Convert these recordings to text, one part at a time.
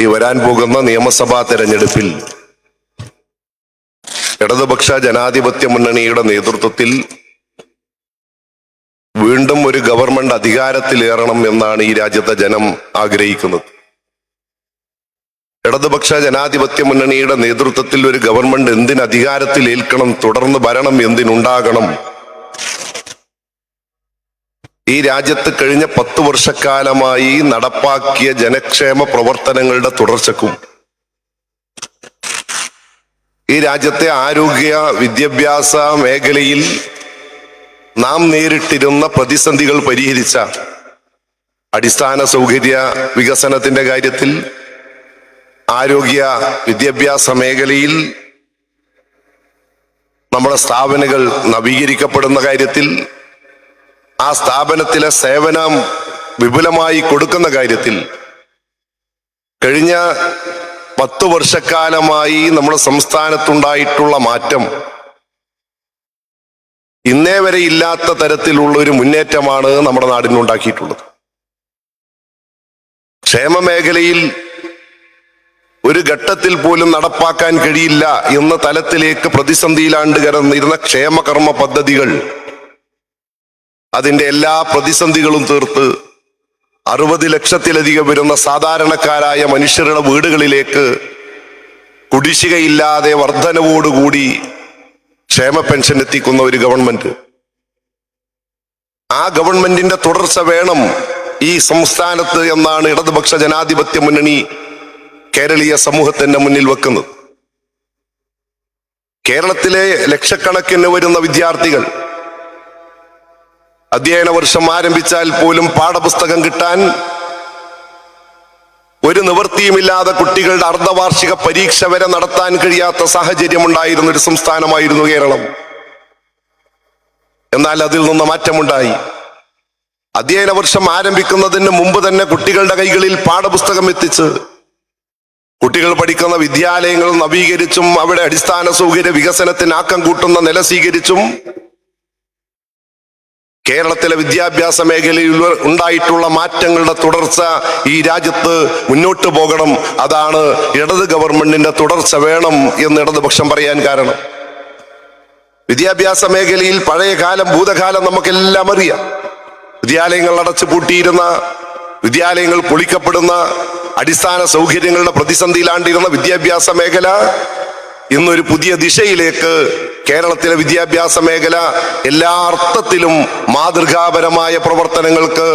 ഈ വരാൻ പോകുന്ന നിയമസഭാ തെരഞ്ഞെടുപ്പിൽ ഇടതുപക്ഷ ജനാധിപത്യ മുന്നണിയുടെ നേതൃത്വത്തിൽ വീണ്ടും ഒരു ഗവൺമെന്റ് അധികാരത്തിലേറണം എന്നാണ് ഈ രാജ്യത്തെ ജനം ആഗ്രഹിക്കുന്നത്. ഇടതുപക്ഷ ജനാധിപത്യ മുന്നണിയുടെ നേതൃത്വത്തിൽ ഒരു ഗവൺമെന്റ് എന്തിന് അധികാരത്തിലേൽക്കണം, തുടർന്ന് ഭരണം എന്തിനുണ്ടാകണം? ഈ രാജ്യത്ത് കഴിഞ്ഞ 10 വർഷക്കാലമായി നടപ്പാക്കിയ ജനക്ഷേമ പ്രവർത്തനങ്ങളുടെ തുടർച്ചക്കും ഈ രാജ്യത്തെ ആരോഗ്യ വിദ്യാഭ്യാസ മേഖലയിൽ നാം നേരിട്ടിരുന്ന പ്രതിസന്ധികൾ പരിഹരിച്ച അടിസ്ഥാന സൗകര്യ വികസനത്തിന്റെ കാര്യത്തിൽ, ആരോഗ്യ വിദ്യാഭ്യാസ മേഖലയിൽ നമ്മുടെ സ്ഥാപനങ്ങൾ നവീകരിക്കപ്പെടുന്ന കാര്യത്തിൽ, ആ സ്ഥാപനത്തിലെ സേവനം വിപുലമായി കൊടുക്കുന്ന കാര്യത്തിൽ കഴിഞ്ഞ 10 വർഷക്കാലമായി നമ്മുടെ സംസ്ഥാനത്തുണ്ടായിട്ടുള്ള മാറ്റം ഇന്നേ വരെ ഇല്ലാത്ത തരത്തിലുള്ള ഒരു മുന്നേറ്റമാണ് നമ്മുടെ നാടിനുണ്ടാക്കിയിട്ടുള്ളത്. ക്ഷേമ മേഖലയിൽ ഒരു ഘട്ടത്തിൽ പോലും നടപ്പാക്കാൻ കഴിയില്ല എന്ന തലത്തിലേക്ക് പ്രതിസന്ധിയിലാണ്ട് കിടന്നിരുന്ന ക്ഷേമകർമ്മ പദ്ധതികൾ അതിന്റെ എല്ലാ പ്രതിസന്ധികളും തീർത്ത് 60 ലക്ഷത്തിലധികം വരുന്ന സാധാരണക്കാരായ മനുഷ്യരുടെ വീടുകളിലേക്ക് കുടിശ്ശികയില്ലാതെ വർധനവോടുകൂടി ക്ഷേമ പെൻഷൻ എത്തിക്കുന്ന ഒരു ഗവൺമെന്റ്, ആ ഗവൺമെന്റിന്റെ തുടർച്ച വേണം ഈ സംസ്ഥാനത്ത് എന്നാണ് ഇടതുപക്ഷ ജനാധിപത്യ മുന്നണി കേരളീയ സമൂഹത്തിന്റെ മുന്നിൽ വെക്കുന്നത്. കേരളത്തിലെ ലക്ഷക്കണക്കിന് വരുന്ന വിദ്യാർത്ഥികൾ അധ്യയന വർഷം ആരംഭിച്ചാൽ പോലും പാഠപുസ്തകം കിട്ടാൻ ഒരു നിവൃത്തിയുമില്ലാതെ കുട്ടികളുടെ അർദ്ധവാർഷിക പരീക്ഷ വരെ നടത്താൻ കഴിയാത്ത സാഹചര്യമുണ്ടായിരുന്ന ഒരു സംസ്ഥാനമായിരുന്നു കേരളം. എന്നാൽ അതിൽ നിന്ന് മാറ്റമുണ്ടായി. അധ്യയന വർഷം ആരംഭിക്കുന്നതിന് മുമ്പ് തന്നെ കുട്ടികളുടെ കൈകളിൽ പാഠപുസ്തകം എത്തിച്ച് കുട്ടികൾ പഠിക്കുന്ന വിദ്യാലയങ്ങൾ നവീകരിച്ചും അവിടെ അടിസ്ഥാന സൗകര്യ വികസനത്തിന് ആക്കം കൂട്ടുന്ന നില സ്വീകരിച്ചും കേരളത്തിലെ വിദ്യാഭ്യാസ മേഖലയിൽ ഉണ്ടായിട്ടുള്ള മാറ്റങ്ങളുടെ തുടർച്ച ഈ രാജ്യത്ത് മുന്നോട്ട് പോകണം. അതാണ് ഇടത് ഗവൺമെന്റിന്റെ തുടർച്ച വേണം എന്ന് ഇടതുപക്ഷം പറയാൻ കാരണം. വിദ്യാഭ്യാസ മേഖലയിൽ പഴയ കാലം ഭൂതകാലം നമുക്കെല്ലാം അറിയാം. വിദ്യാലയങ്ങൾ അടച്ചു പൂട്ടിയിരുന്ന, വിദ്യാലയങ്ങൾ പൊളിക്കപ്പെടുന്ന, അടിസ്ഥാന സൗകര്യങ്ങളുടെ പ്രതിസന്ധിയിലാണ്ടിരുന്ന വിദ്യാഭ്യാസ മേഖല ഇന്നൊരു പുതിയ ദിശയിലേക്ക് കേരളത്തിലെ വിദ്യാഭ്യാസ മേഖല എല്ലാ അർത്ഥത്തിലും മാതൃകാപരമായ പ്രവർത്തനങ്ങൾക്ക്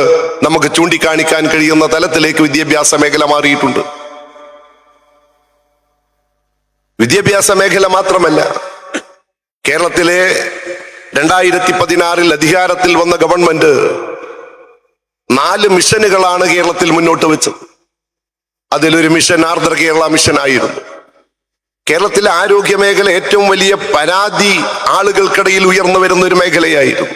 നമുക്ക് ചൂണ്ടിക്കാണിക്കാൻ കഴിയുന്ന തലത്തിലേക്ക് വിദ്യാഭ്യാസ മേഖല മാറിയിട്ടുണ്ട്. വിദ്യാഭ്യാസ മേഖല മാത്രമല്ല, കേരളത്തിലെ 2016 അധികാരത്തിൽ വന്ന ഗവൺമെന്റ് 4 മിഷനുകളാണ് കേരളത്തിൽ മുന്നോട്ട് വെച്ചത്. അതിലൊരു മിഷൻ ആർദ്ര കേരള മിഷൻ ആയിരുന്നു. കേരളത്തിലെ ആരോഗ്യ മേഖല ഏറ്റവും വലിയ പരാതി ആളുകൾക്കിടയിൽ ഉയർന്നു വരുന്ന ഒരു മേഖലയായിരുന്നു.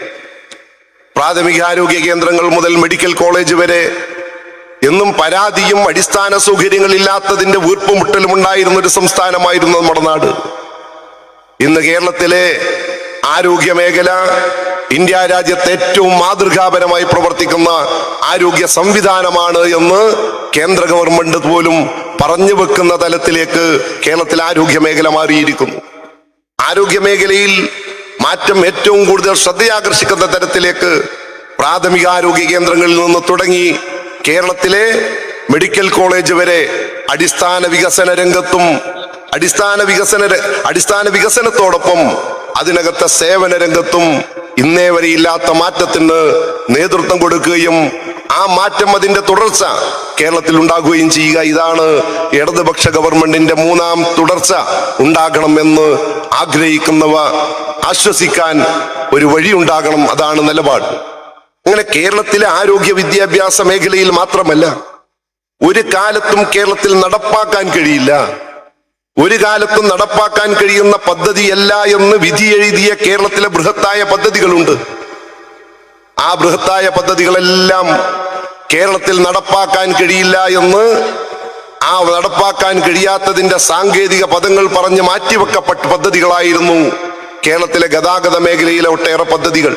പ്രാഥമിക ആരോഗ്യ കേന്ദ്രങ്ങൾ മുതൽ മെഡിക്കൽ കോളേജ് വരെ എന്നും പരാതിയും അടിസ്ഥാന സൗകര്യങ്ങളില്ലാത്തതിന്റെ വീർപ്പുമുട്ടലും ഉണ്ടായിരുന്ന ഒരു സംസ്ഥാനമായിരുന്നു നമ്മുടെ നാട്. ഇന്ന് കേരളത്തിലെ ആരോഗ്യ മേഖല ഇന്ത്യ രാജ്യത്തെ ഏറ്റവും മാതൃകാപരമായി പ്രവർത്തിക്കുന്ന ആരോഗ്യ സംവിധാനമാണ് എന്ന് കേന്ദ്ര ഗവൺമെന്റ് പോലും പറഞ്ഞു വെക്കുന്ന തലത്തിലേക്ക് കേരളത്തിലെ ആരോഗ്യ മേഖല മാറിയിരിക്കുന്നു. ആരോഗ്യ മേഖലയിൽ മാറ്റം ഏറ്റവും കൂടുതൽ ശ്രദ്ധയാകർഷിക്കുന്ന തരത്തിലേക്ക് പ്രാഥമിക ആരോഗ്യ കേന്ദ്രങ്ങളിൽ നിന്ന് തുടങ്ങി കേരളത്തിലെ മെഡിക്കൽ കോളേജ് വരെ അടിസ്ഥാന വികസന രംഗത്തും അടിസ്ഥാന വികസനത്തോടൊപ്പം അതിനകത്തെ സേവന രംഗത്തും ഇന്നേ വരെ ഇല്ലാത്ത മാറ്റത്തിന് നേതൃത്വം കൊടുക്കുകയും ആ മാറ്റം അതിന്റെ തുടർച്ച കേരളത്തിൽ ഉണ്ടാകുകയും ചെയ്യുക. ഇതാണ് ഇടതുപക്ഷ ഗവൺമെന്റിന്റെ 3ാം തുടർച്ച ഉണ്ടാകണമെന്ന് ആഗ്രഹിക്കുന്നവ ആശ്വസിക്കാൻ ഒരു വഴി ഉണ്ടാകണം. അതാണ് നിലപാട്. അങ്ങനെ കേരളത്തിലെ ആരോഗ്യ വിദ്യാഭ്യാസ മേഖലയിൽ മാത്രമല്ല, ഒരു കാലത്തും കേരളത്തിൽ നടപ്പാക്കാൻ കഴിയില്ല, ഒരു കാലത്തും നടപ്പാക്കാൻ കഴിയുന്ന പദ്ധതിയല്ല എന്ന് വിധി എഴുതിയ കേരളത്തിലെ ബൃഹത്തായ പദ്ധതികളുണ്ട്. ആ ബൃഹത്തായ പദ്ധതികളെല്ലാം കേരളത്തിൽ നടപ്പാക്കാൻ കഴിയില്ല എന്ന്, ആ നടപ്പാക്കാൻ കഴിയാത്തതിന്റെ സാങ്കേതിക പദങ്ങൾ പറഞ്ഞ് മാറ്റിവെക്കപ്പെട്ട പദ്ധതികളായിരുന്നു കേരളത്തിലെ ഗതാഗത മേഖലയിലെ ഒട്ടേറെ പദ്ധതികൾ.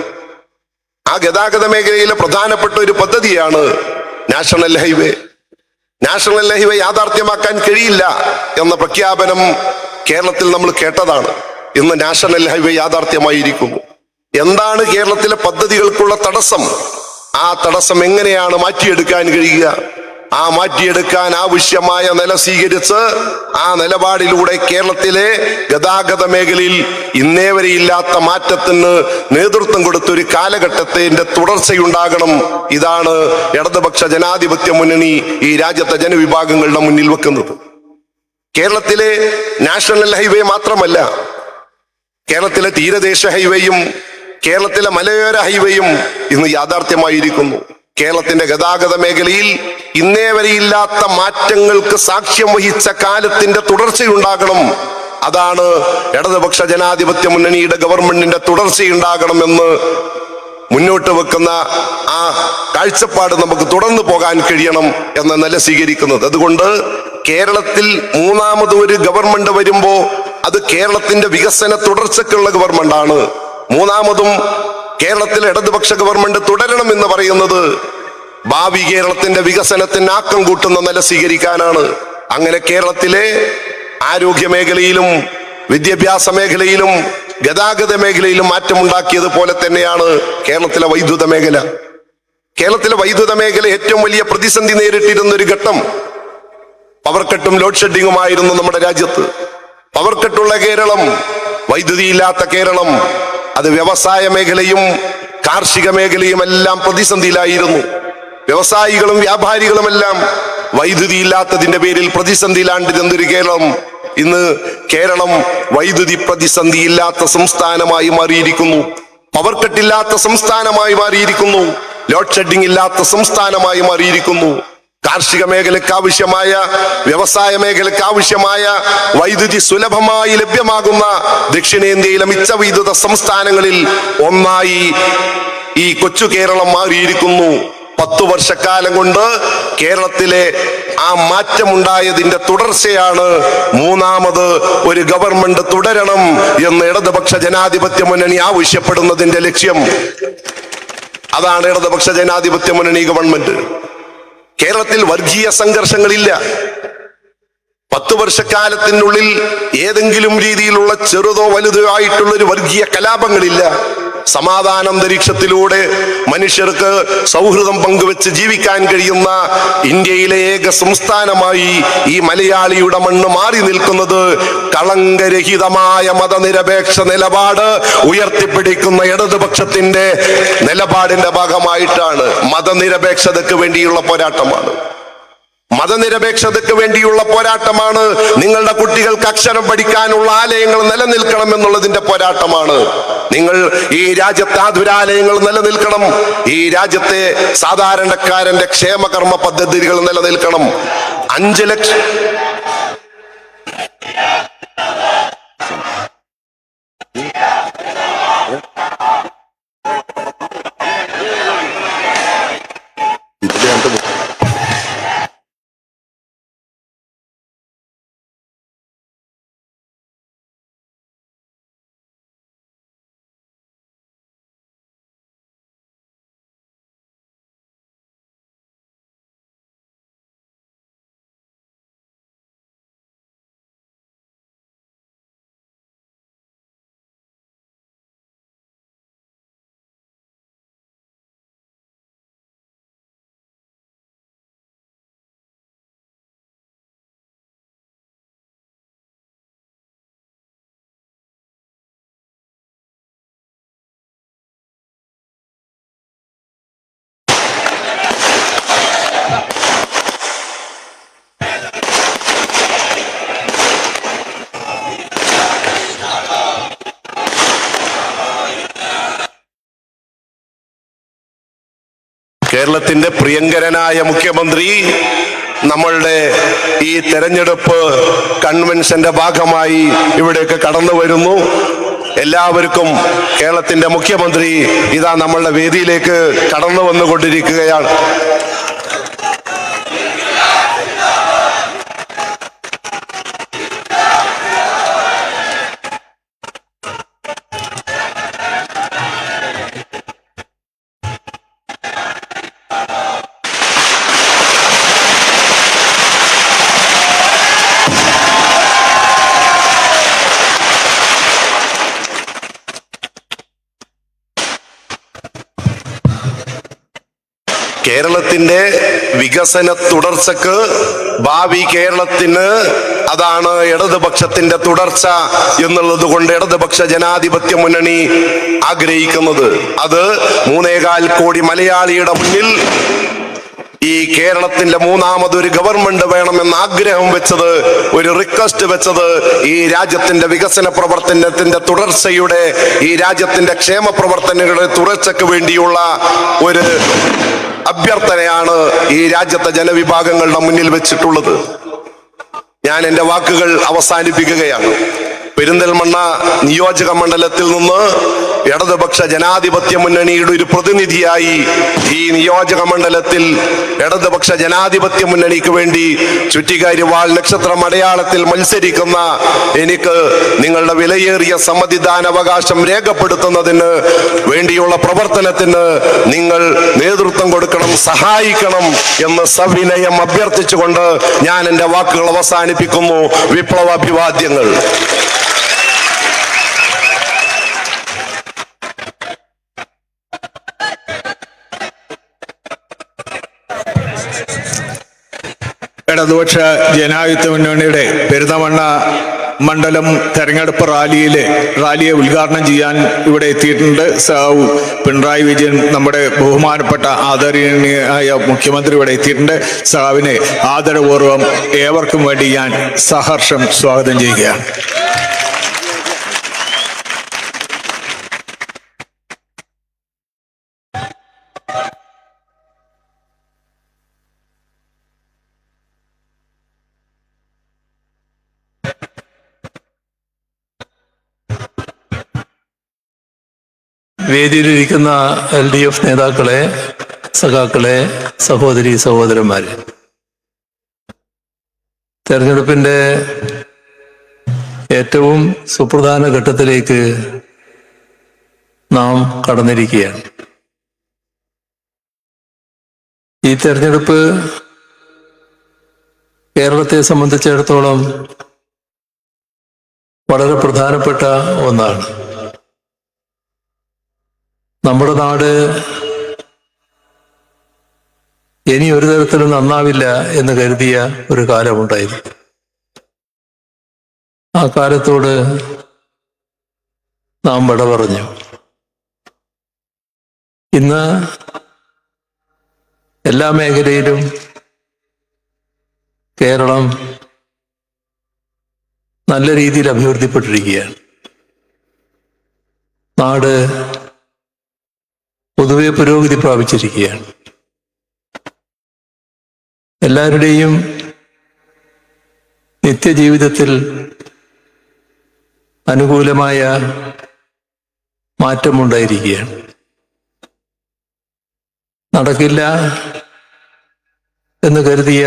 ആ ഗതാഗത മേഖലയിലെ പ്രധാനപ്പെട്ട ഒരു പദ്ധതിയാണ് നാഷണൽ ഹൈവേ. നാഷണൽ ഹൈവേ യാഥാർത്ഥ്യമാക്കാൻ കഴിയില്ല എന്ന പ്രഖ്യാപനം കേരളത്തിൽ നമ്മൾ കേട്ടതാണ്. ഇന്ന് നാഷണൽ ഹൈവേ യാഥാർത്ഥ്യമായിരിക്കുന്നു. എന്താണ് കേരളത്തിലെ പദ്ധതികൾക്കുള്ള തടസ്സം? ആ തടസ്സം എങ്ങനെയാണ് മാറ്റിയെടുക്കാൻ കഴിയുക? ആ മാറ്റിയെടുക്കാൻ ആവശ്യമായ നില സ്വീകരിച്ച് ആ നിലപാടിലൂടെ കേരളത്തിലെ ഗതാഗത മേഖലയിൽ ഇന്നേ വരെ ഇല്ലാത്ത മാറ്റത്തിന് നേതൃത്വം കൊടുത്ത ഒരു കാലഘട്ടത്തിന്റെ തുടർച്ചയുണ്ടാകണം. ഇതാണ് ഇടതുപക്ഷ ജനാധിപത്യ മുന്നണി ഈ രാജ്യത്തെ ജനവിഭാഗങ്ങളുടെ മുന്നിൽ വെക്കുന്നത്. കേരളത്തിലെ നാഷണൽ ഹൈവേ മാത്രമല്ല, കേരളത്തിലെ തീരദേശ ഹൈവേയും കേരളത്തിലെ മലയോര ഹൈവേയും ഇന്ന് യാഥാർത്ഥ്യമായിരിക്കുന്നു. കേരളത്തിന്റെ ഗതാഗത മേഖലയിൽ ഇന്നേ വരെ ഇല്ലാത്ത മാറ്റങ്ങൾക്ക് സാക്ഷ്യം വഹിച്ച കാലത്തിന്റെ തുടർച്ചയുണ്ടാകണം. അതാണ് ഇടതുപക്ഷ ജനാധിപത്യ മുന്നണിയുടെ ഗവൺമെന്റിന്റെ തുടർച്ചയുണ്ടാകണമെന്ന് മുന്നോട്ട് വെക്കുന്ന ആ കാഴ്ചപ്പാട് നമുക്ക് തുടർന്നു പോകാൻ കഴിയണം എന്ന നില സ്വീകരിക്കുന്നത്. അതുകൊണ്ട് കേരളത്തിൽ മൂന്നാമത് ഒരു ഗവൺമെന്റ് വരുമ്പോ അത് കേരളത്തിന്റെ വികസന തുടർച്ചയ്ക്കുള്ള ഗവൺമെന്റാണ്. മൂന്നാമതും കേരളത്തിലെ ഇടതുപക്ഷ ഗവൺമെന്റ് തുടരണം എന്ന് പറയുന്നത് ഭാവി കേരളത്തിന്റെ വികസനത്തിന് ആക്കം കൂട്ടുന്ന നില സ്വീകരിക്കാനാണ്. അങ്ങനെ കേരളത്തിലെ ആരോഗ്യ മേഖലയിലും വിദ്യാഭ്യാസ മേഖലയിലും ഗതാഗത മേഖലയിലും മാറ്റമുണ്ടാക്കിയത് പോലെ തന്നെയാണ് കേരളത്തിലെ വൈദ്യുത മേഖല. കേരളത്തിലെ വൈദ്യുത മേഖല ഏറ്റവും വലിയ പ്രതിസന്ധി നേരിട്ടിരുന്ന ഒരു ഘട്ടം പവർ കട്ടും ലോഡ് ഷെഡിങ്ങുമായിരുന്നു നമ്മുടെ രാജ്യത്ത്. പവർ കട്ടുള്ള കേരളം, വൈദ്യുതി ഇല്ലാത്ത കേരളം, അത് വ്യവസായ മേഖലയും കാർഷിക മേഖലയും എല്ലാം പ്രതിസന്ധിയിലായിരുന്നു. വ്യവസായികളും വ്യാപാരികളുമെല്ലാം വൈദ്യുതി ഇല്ലാത്തതിന്റെ പേരിൽ പ്രതിസന്ധിയിലാണ്ടിരുന്നൊരു കേരളം ഇന്ന് കേരളം വൈദ്യുതി പ്രതിസന്ധി ഇല്ലാത്ത സംസ്ഥാനമായി മാറിയിരിക്കുന്നു. പവർ കട്ടില്ലാത്ത സംസ്ഥാനമായി മാറിയിരിക്കുന്നു. ലോഡ് ഷെഡിംഗ് ഇല്ലാത്ത സംസ്ഥാനമായി മാറിയിരിക്കുന്നു. കാർഷിക മേഖലയ്ക്ക് ആവശ്യമായ, വ്യവസായ മേഖലയ്ക്ക് ആവശ്യമായ വൈദ്യുതി സുലഭമായി ലഭ്യമാകുന്ന ദക്ഷിണേന്ത്യയിലെ മിച്ച വൈദ്യുത സംസ്ഥാനങ്ങളിൽ ഒന്നായി ഈ കൊച്ചു കേരളം മാറിയിരിക്കുന്നു. 10 വർഷക്കാലം കൊണ്ട് കേരളത്തിലെ ആ മാറ്റമുണ്ടായതിന്റെ തുടർച്ചയാണ് മൂന്നാമത് ഒരു ഗവൺമെന്റ് തുടരണം എന്ന് ഇടതുപക്ഷ ജനാധിപത്യ മുന്നണി ആവശ്യപ്പെടുന്നതിന്റെ ലക്ഷ്യം. അതാണ് ഇടതുപക്ഷ ജനാധിപത്യ മുന്നണി ഗവൺമെന്റ്. കേരളത്തിൽ വർഗീയ സംഘർഷങ്ങളില്ല. 10 വർഷക്കാലത്തിനുള്ളിൽ ഏതെങ്കിലും രീതിയിലുള്ള ചെറുതോ വലുതോ ആയിട്ടുള്ള ഒരു വർഗീയ കലാപങ്ങളില്ല. സമാധാന അന്തരീക്ഷത്തിലൂടെ മനുഷ്യർക്ക് സൗഹൃദം പങ്കുവെച്ച് ജീവിക്കാൻ കഴിയുന്ന ഇന്ത്യയിലെ ഏക സംസ്ഥാനമായി ഈ മലയാളിയുടെ മണ്ണ് മാറി നിൽക്കുന്നത് കളങ്കരഹിതമായ മതനിരപേക്ഷ നിലപാട് ഉയർത്തിപ്പിടിക്കുന്ന ഇടതുപക്ഷത്തിന്റെ നിലപാടിന്റെ ഭാഗമായിട്ടാണ്. മതനിരപേക്ഷതയ്ക്ക് വേണ്ടിയുള്ള പോരാട്ടമാണ്. മതനിരപേക്ഷതയ്ക്ക് വേണ്ടിയുള്ള പോരാട്ടമാണ്. നിങ്ങളുടെ കുട്ടികൾക്ക് അക്ഷരം പഠിക്കാനുള്ള ആലയങ്ങൾ നിലനിൽക്കണം എന്നുള്ളതിന്റെ പോരാട്ടമാണ്. നിങ്ങൾ ഈ രാജ്യത്തെ ആതുരാലയങ്ങൾ നിലനിൽക്കണം. ഈ രാജ്യത്തെ സാധാരണക്കാരന്റെ ക്ഷേമകർമ്മ പദ്ധതികൾ നിലനിൽക്കണം. 5 ലക്ഷം കേരളത്തിന്റെ പ്രിയങ്കരനായ മുഖ്യമന്ത്രി നമ്മളുടെ ഈ തെരഞ്ഞെടുപ്പ് കൺവെൻഷന്റെ ഭാഗമായി ഇവിടേക്ക് കടന്നു വരുന്നു. എല്ലാവർക്കും കേരളത്തിന്റെ മുഖ്യമന്ത്രി ഇതാ നമ്മളുടെ വേദിയിലേക്ക് കടന്നു വന്നുകൊണ്ടിരിക്കുകയാണ്. കേരളത്തിന്റെ വികസന തുടർച്ചക്ക്, ഭാവി കേരളത്തിന് അതാണ് ഇടതുപക്ഷത്തിന്റെ തുടർച്ച എന്നുള്ളത് കൊണ്ട് ഇടതുപക്ഷ ജനാധിപത്യ മുന്നണി ആഗ്രഹിക്കുന്നത്. അത് 3.25 കോടി മലയാളിയുടെ മുന്നിൽ ഈ കേരളത്തിന്റെ മൂന്നാമതൊരു ഗവൺമെന്റ് വേണമെന്ന് ആഗ്രഹം വെച്ചത്, ഒരു റിക്വസ്റ്റ് വെച്ചത്, ഈ രാജ്യത്തിന്റെ വികസന പ്രവർത്തനത്തിന്റെ തുടർച്ചയുടെ, ഈ രാജ്യത്തിന്റെ ക്ഷേമ പ്രവർത്തനങ്ങളുടെ തുടർച്ചയ്ക്ക് വേണ്ടിയുള്ള ഒരു അഭ്യർത്ഥനയാണ് ഈ രാജ്യത്തെ ജനവിഭാഗങ്ങളുടെ മുന്നിൽ വെച്ചിട്ടുള്ളത്. ഞാൻ എൻ്റെ വാക്കുകൾ അവസാനിപ്പിക്കുകയാണ്. പെരിന്തൽമണ്ണ നിയോജക മണ്ഡലത്തിൽ നിന്ന് ഇടതുപക്ഷ ജനാധിപത്യ മുന്നണിയുടെ ഒരു പ്രതിനിധിയായി ഈ നിയോജക മണ്ഡലത്തിൽ ഇടതുപക്ഷ ജനാധിപത്യ മുന്നണിക്ക് വേണ്ടി ചുറ്റിക്കാരിവാൾ നക്ഷത്രം അടയാളത്തിൽ മത്സരിക്കുന്ന എനിക്ക് നിങ്ങളുടെ വിലയേറിയ സമ്മതിദാനാവകാശം രേഖപ്പെടുത്തുന്നതിന് വേണ്ടിയുള്ള പ്രവർത്തനത്തിന് നിങ്ങൾ നേതൃത്വം കൊടുക്കണം, സഹായിക്കണം എന്ന് സവിനയം അഭ്യർത്ഥിച്ചുകൊണ്ട് ഞാൻ എൻ്റെ വാക്കുകൾ അവസാനിപ്പിക്കുന്നു. വിപ്ലവാഭിവാദ്യങ്ങൾ. ഇടതുപക്ഷ ജനാധിപത്യ മുന്നണിയുടെ പെരിന്തൽമണ്ണ മണ്ഡലം തെരഞ്ഞെടുപ്പ് റാലിയെ ഉദ്ഘാടനം ചെയ്യാൻ ഇവിടെ എത്തിയിട്ടുണ്ട്. പിണറായി വിജയൻ, നമ്മുടെ ബഹുമാനപ്പെട്ട ആദരണീയനായ മുഖ്യമന്ത്രി ഇവിടെ എത്തിയിട്ടുണ്ട്. സഹാവിനെ ആദരപൂർവ്വം ഏവർക്കും വേണ്ടി ഞാൻ സഹർഷം സ്വാഗതം ചെയ്യുകയാണ്. വേദിയിലിരിക്കുന്ന LDF നേതാക്കളെ, സഖാക്കളെ, സഹോദരി സഹോദരന്മാരെ, തെരഞ്ഞെടുപ്പിന്റെ ഏറ്റവും സുപ്രധാന ഘട്ടത്തിലേക്ക് നാം കടന്നിരിക്കുകയാണ്. ഈ തെരഞ്ഞെടുപ്പ് കേരളത്തെ സംബന്ധിച്ചിടത്തോളം വളരെ പ്രധാനപ്പെട്ട ഒന്നാണ്. നമ്മുടെ നാട് ഇനി ഒരു തരത്തിലും നന്നാവില്ല എന്ന് കരുതിയ ഒരു കാലമുണ്ടായിരുന്നു. ആ കാലത്തോട് നാം വിട പറഞ്ഞു. ഇന്ന് എല്ലാ മേഖലയിലും കേരളം നല്ല രീതിയിൽ അഭിവൃദ്ധിപ്പെട്ടിരിക്കുകയാണ്. നാട് പൊതുവെ പുരോഗതി പ്രാപിച്ചിരിക്കുകയാണ്. എല്ലാവരുടെയും നിത്യജീവിതത്തിൽ അനുകൂലമായ മാറ്റമുണ്ടായിരിക്കുകയാണ്. നടക്കില്ല എന്ന് കരുതിയ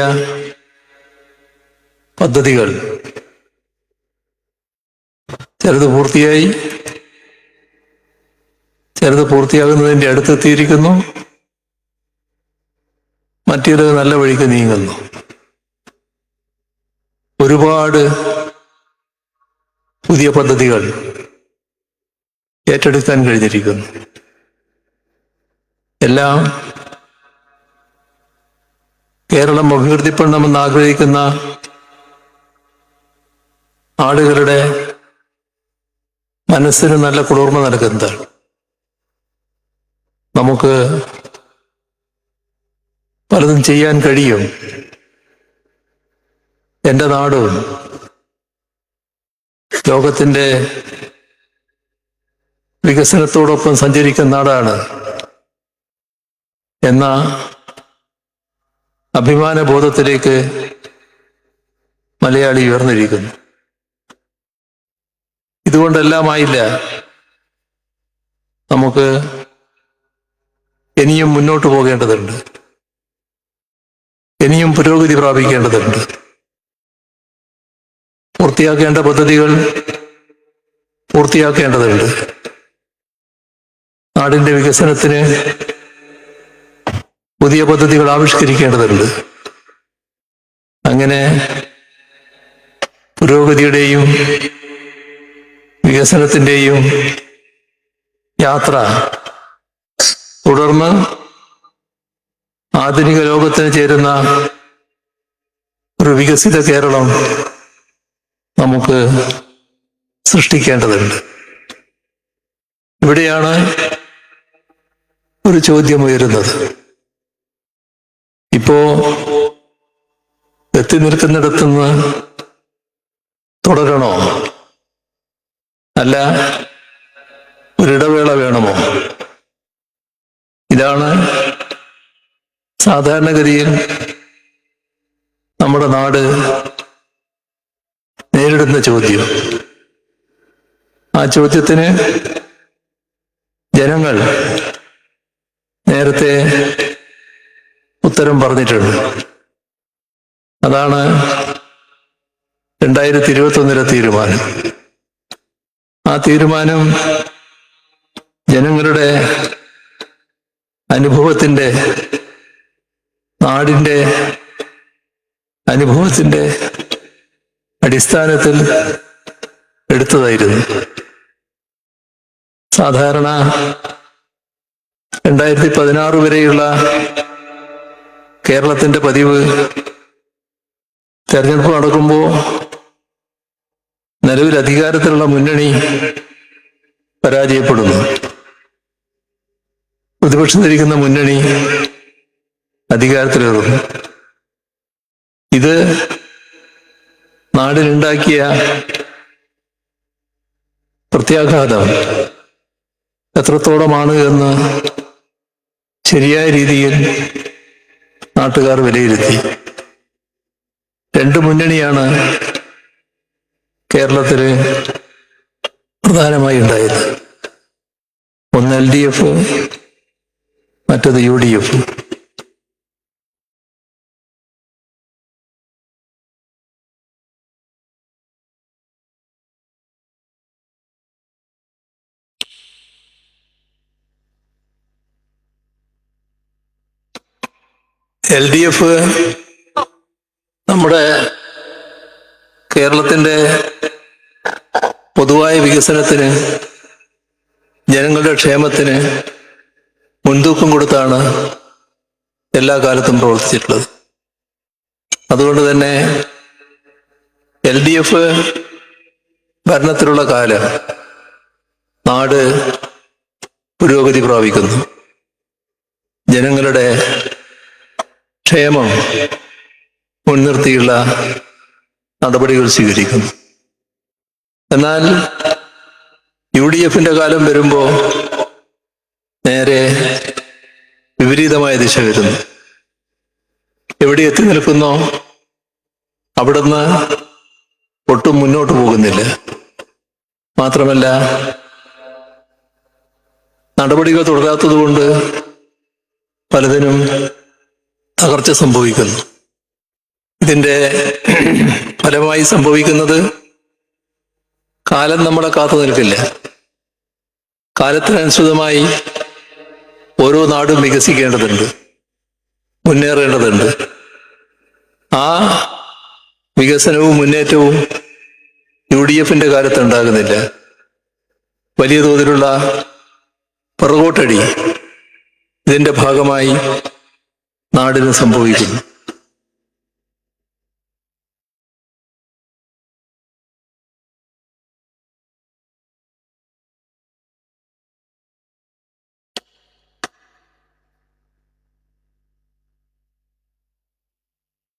പദ്ധതികൾ ചിലത് പൂർത്തിയായി, ചിലത് പൂർത്തിയാകുന്നതിൻ്റെ അടുത്തെത്തിയിരിക്കുന്നു, മറ്റേത് നല്ല വഴിക്ക് നീങ്ങുന്നു. ഒരുപാട് പുതിയ പദ്ധതികൾ ഏറ്റെടുക്കാൻ കഴിഞ്ഞിരിക്കുന്നു. എല്ലാം കേരളം അഭിവൃദ്ധിപ്പെടണമെന്ന് ആഗ്രഹിക്കുന്ന ആളുകളുടെ മനസ്സിന് നല്ല കുളിർമ നൽകുന്നതാണ്. നമുക്ക് പലതും ചെയ്യാൻ കഴിയും. എൻ്റെ നാടും ലോകത്തിൻ്റെ വികസനത്തോടൊപ്പം സഞ്ചരിക്കുന്ന നാടാണ് എന്ന അഭിമാന ബോധത്തിലേക്ക് മലയാളി ഉയർന്നിരിക്കുന്നു. ഇതുകൊണ്ടെല്ലാമായില്ല. നമുക്ക് ഇനിയും മുന്നോട്ട് പോകേണ്ടതുണ്ട്, ഇനിയും പുരോഗതി പ്രാപിക്കേണ്ടതുണ്ട്. പൂർത്തിയാക്കേണ്ട പദ്ധതികൾ പൂർത്തിയാക്കേണ്ടതുണ്ട്. നാടിൻ്റെ വികസനത്തിന് പുതിയ പദ്ധതികൾ ആവിഷ്കരിക്കേണ്ടതുണ്ട്. അങ്ങനെ പുരോഗതിയുടെയും വികസനത്തിൻ്റെയും യാത്ര തുടർന്ന് ആധുനിക ലോകത്തിന് ചേരുന്ന ഒരു വികസിത കേരളം നമുക്ക് സൃഷ്ടിക്കേണ്ടതുണ്ട്. ഇവിടെയാണ് ഒരു ചോദ്യം ഉയരുന്നത്. ഇപ്പോ എത്തി നിൽക്കുന്നിടത്തുനിന്ന് തുടരണോ, അല്ല ഒരിടവേള വേണമോ? ഇതാണ് സാധാരണഗതിയിൽ നമ്മുടെ നാട് നേരിടുന്ന ചോദ്യം. ആ ചോദ്യത്തിന് ജനങ്ങൾ നേരത്തെ ഉത്തരം പറഞ്ഞിട്ടുണ്ട്. അതാണ് 2021 തീരുമാനം. ആ തീരുമാനം ജനങ്ങളുടെ അനുഭവത്തിന്റെ, നാടിന്റെ അനുഭവത്തിന്റെ അടിസ്ഥാനത്തിൽ എടുത്തതായിരുന്നു. സാധാരണ 2016 വരെയുള്ള കേരളത്തിന്റെ പതിവ്, തെരഞ്ഞെടുപ്പ് നടക്കുമ്പോൾ നിലവിൽ അധികാരത്തിലുള്ള മുന്നണി പരാജയപ്പെടുന്നു, പ്രതിപക്ഷത്തിരിക്കുന്ന മുന്നണി അധികാരത്തിലേറുന്നു. ഇത് നാടിനുണ്ടാക്കിയ പ്രത്യാഘാതം എത്രത്തോളമാണ് എന്ന് ശരിയായ രീതിയിൽ നാട്ടുകാർ വിലയിരുത്തി. രണ്ട് മുന്നണിയാണ് കേരളത്തിൽ പ്രധാനമായി ഉണ്ടായത്. ഒന്ന് LDF, മറ്റത് UDF. LDF നമ്മുടെ കേരളത്തിന്റെ പൊതുവായ വികസനത്തിന്, ജനങ്ങളുടെ ക്ഷേമത്തിന് മുൻതൂക്കം കൊടുത്താണ് എല്ലാ കാലത്തും പ്രവർത്തിച്ചിട്ടുള്ളത്. അതുകൊണ്ട് തന്നെ LDF ഭരണത്തിലുള്ള കാലം നാട് പുരോഗതി പ്രാപിക്കുന്നു, ജനങ്ങളുടെ ക്ഷേമം മുൻനിർത്തിയുള്ള നടപടികൾ സ്വീകരിക്കുന്നു. എന്നാൽ UDFന്റെ കാലം വരുമ്പോൾ നേരെ വിപരീതമായ ദിശ വരുന്നു. എവിടെ എത്തി നിൽക്കുന്നോ അവിടുന്ന് ഒട്ടും മുന്നോട്ട് പോകുന്നില്ല. മാത്രമല്ല, നടപടികൾ തുടരാത്തതുകൊണ്ട് പലതിനും തകർച്ച സംഭവിക്കുന്നു. ഇതിന്റെ ഫലമായി സംഭവിക്കുന്നത് കാലം നമ്മളെ കാത്തു നിൽക്കില്ല. കാലത്തിനനുസൃതമായി ഓരോ നാടും വികസിക്കേണ്ടതുണ്ട്, മുന്നേറേണ്ടതുണ്ട്. ആ വികസനവും മുന്നേറ്റവും UDFന്റെ കാലത്ത് ഉണ്ടാകുന്നില്ല. വലിയ തോതിലുള്ള പുറകോട്ടടി ഇതിന്റെ ഭാഗമായി നാടിന് സംഭവിക്കുന്നു.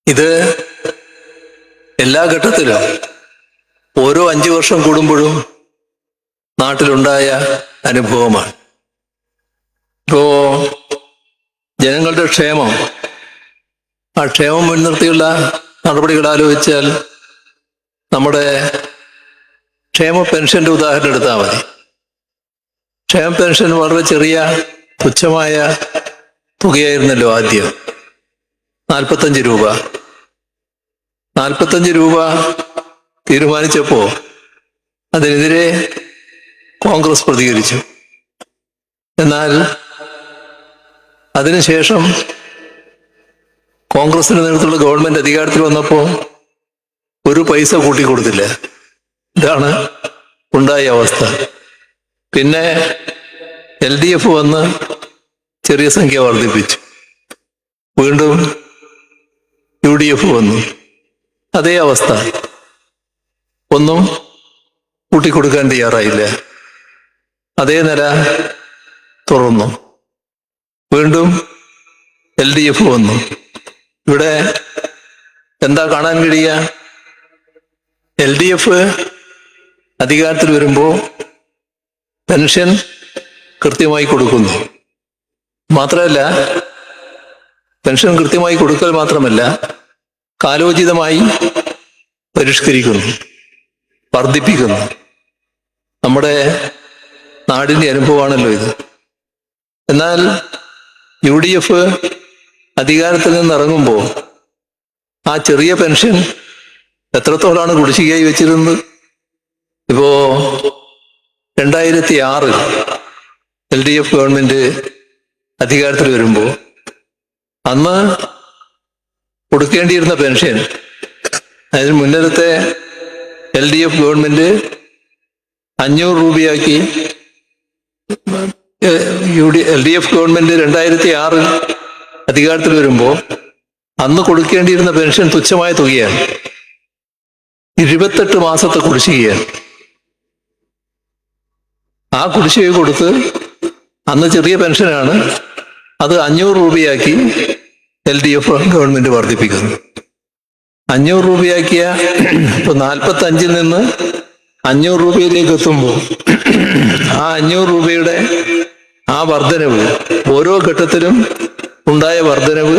ഇത് എല്ലാ ഘട്ടത്തിലും ഓരോ 5 വർഷം കൂടുമ്പോഴും നാട്ടിലുണ്ടായ അനുഭവമാണ്. ഇപ്പോ ജനങ്ങളുടെ ക്ഷേമം, ആ ക്ഷേമം മുൻനിർത്തിയുള്ള നടപടികൾ ആലോചിച്ചാൽ നമ്മുടെ ക്ഷേമ പെൻഷന്റെ ഉദാഹരണം എടുത്താൽ മതി. ക്ഷേമ പെൻഷൻ വളരെ ചെറിയ തുച്ഛമായ തുകയായിരുന്നല്ലോ ആദ്യം, 45 രൂപ. 45 രൂപ തീരുമാനിച്ചപ്പോ അതിനെതിരെ കോൺഗ്രസ് പ്രതികരിച്ചു. എന്നാൽ അതിനുശേഷം കോൺഗ്രസിന്റെ നേതൃത്വത്തിലുള്ള ഗവൺമെന്റ് അധികാരത്തിൽ വന്നപ്പോൾ ഒരു പൈസ കൂട്ടിക്കൊടുത്തില്ല. ഇതാണ് ഉണ്ടായ അവസ്ഥ. പിന്നെ LDF വന്ന് ചെറിയ സംഖ്യ വർദ്ധിപ്പിച്ചു. വീണ്ടും UDF വന്നു. അതേ അവസ്ഥ. ഒന്നും കൂട്ടിക്കൊടുക്കാൻ തയ്യാറായില്ല. അതേ നില തുറന്നു. വീണ്ടും LDF വന്നു. ഇവിടെ എന്താ കാണാൻ കഴിയുക? LDF അധികാരത്തിൽ വരുമ്പോൾ പെൻഷൻ കൃത്യമായി കൊടുക്കുന്നു. മാത്രമല്ല, പെൻഷൻ കൃത്യമായി കൊടുക്കൽ മാത്രമല്ല, കാലോചിതമായി പരിഷ്കരിക്കുന്നു, വർദ്ധിപ്പിക്കുന്നു. നമ്മുടെ നാടിന്റെ അനുഭവമാണല്ലോ ഇത്. എന്നാൽ UDF അധികാരത്തിൽ നിന്ന് ഇറങ്ങുമ്പോൾ ആ ചെറിയ പെൻഷൻ എത്രത്തോളാണ് കുടിശ്ശികയായി വെച്ചിരുന്നത്? ഇപ്പോ 2006 LDF ഗവൺമെന്റ് അധികാരത്തിൽ വരുമ്പോൾ അന്ന് കൊടുക്കേണ്ടിയിരുന്ന പെൻഷൻ, അതിന് മുന്നരത്തെ LDF ഗവൺമെന്റ് 500 രൂപയാക്കി. LDF ഗവൺമെന്റ് 2006 അധികാരത്തിൽ വരുമ്പോൾ അന്ന് കൊടുക്കേണ്ടിയിരുന്ന പെൻഷൻ തുച്ഛമായ തുകയാണ്. 28 മാസത്തെ കുടിശ്ശികയാണ്. ആ കുടിശ്ശിക കൊടുത്ത് അന്ന് ചെറിയ പെൻഷനാണ്, അത് 500 രൂപയാക്കി LDF ഗവൺമെന്റ് വർദ്ധിപ്പിക്കുന്നു. 500 രൂപയാക്കിയ ഇപ്പൊ 45-ൽ നിന്ന് 500 രൂപയിലേക്ക് എത്തുമ്പോൾ ആ 500 രൂപയുടെ ആ വർധനവ്, ഓരോ ഘട്ടത്തിലും ഉണ്ടായ വർധനവ്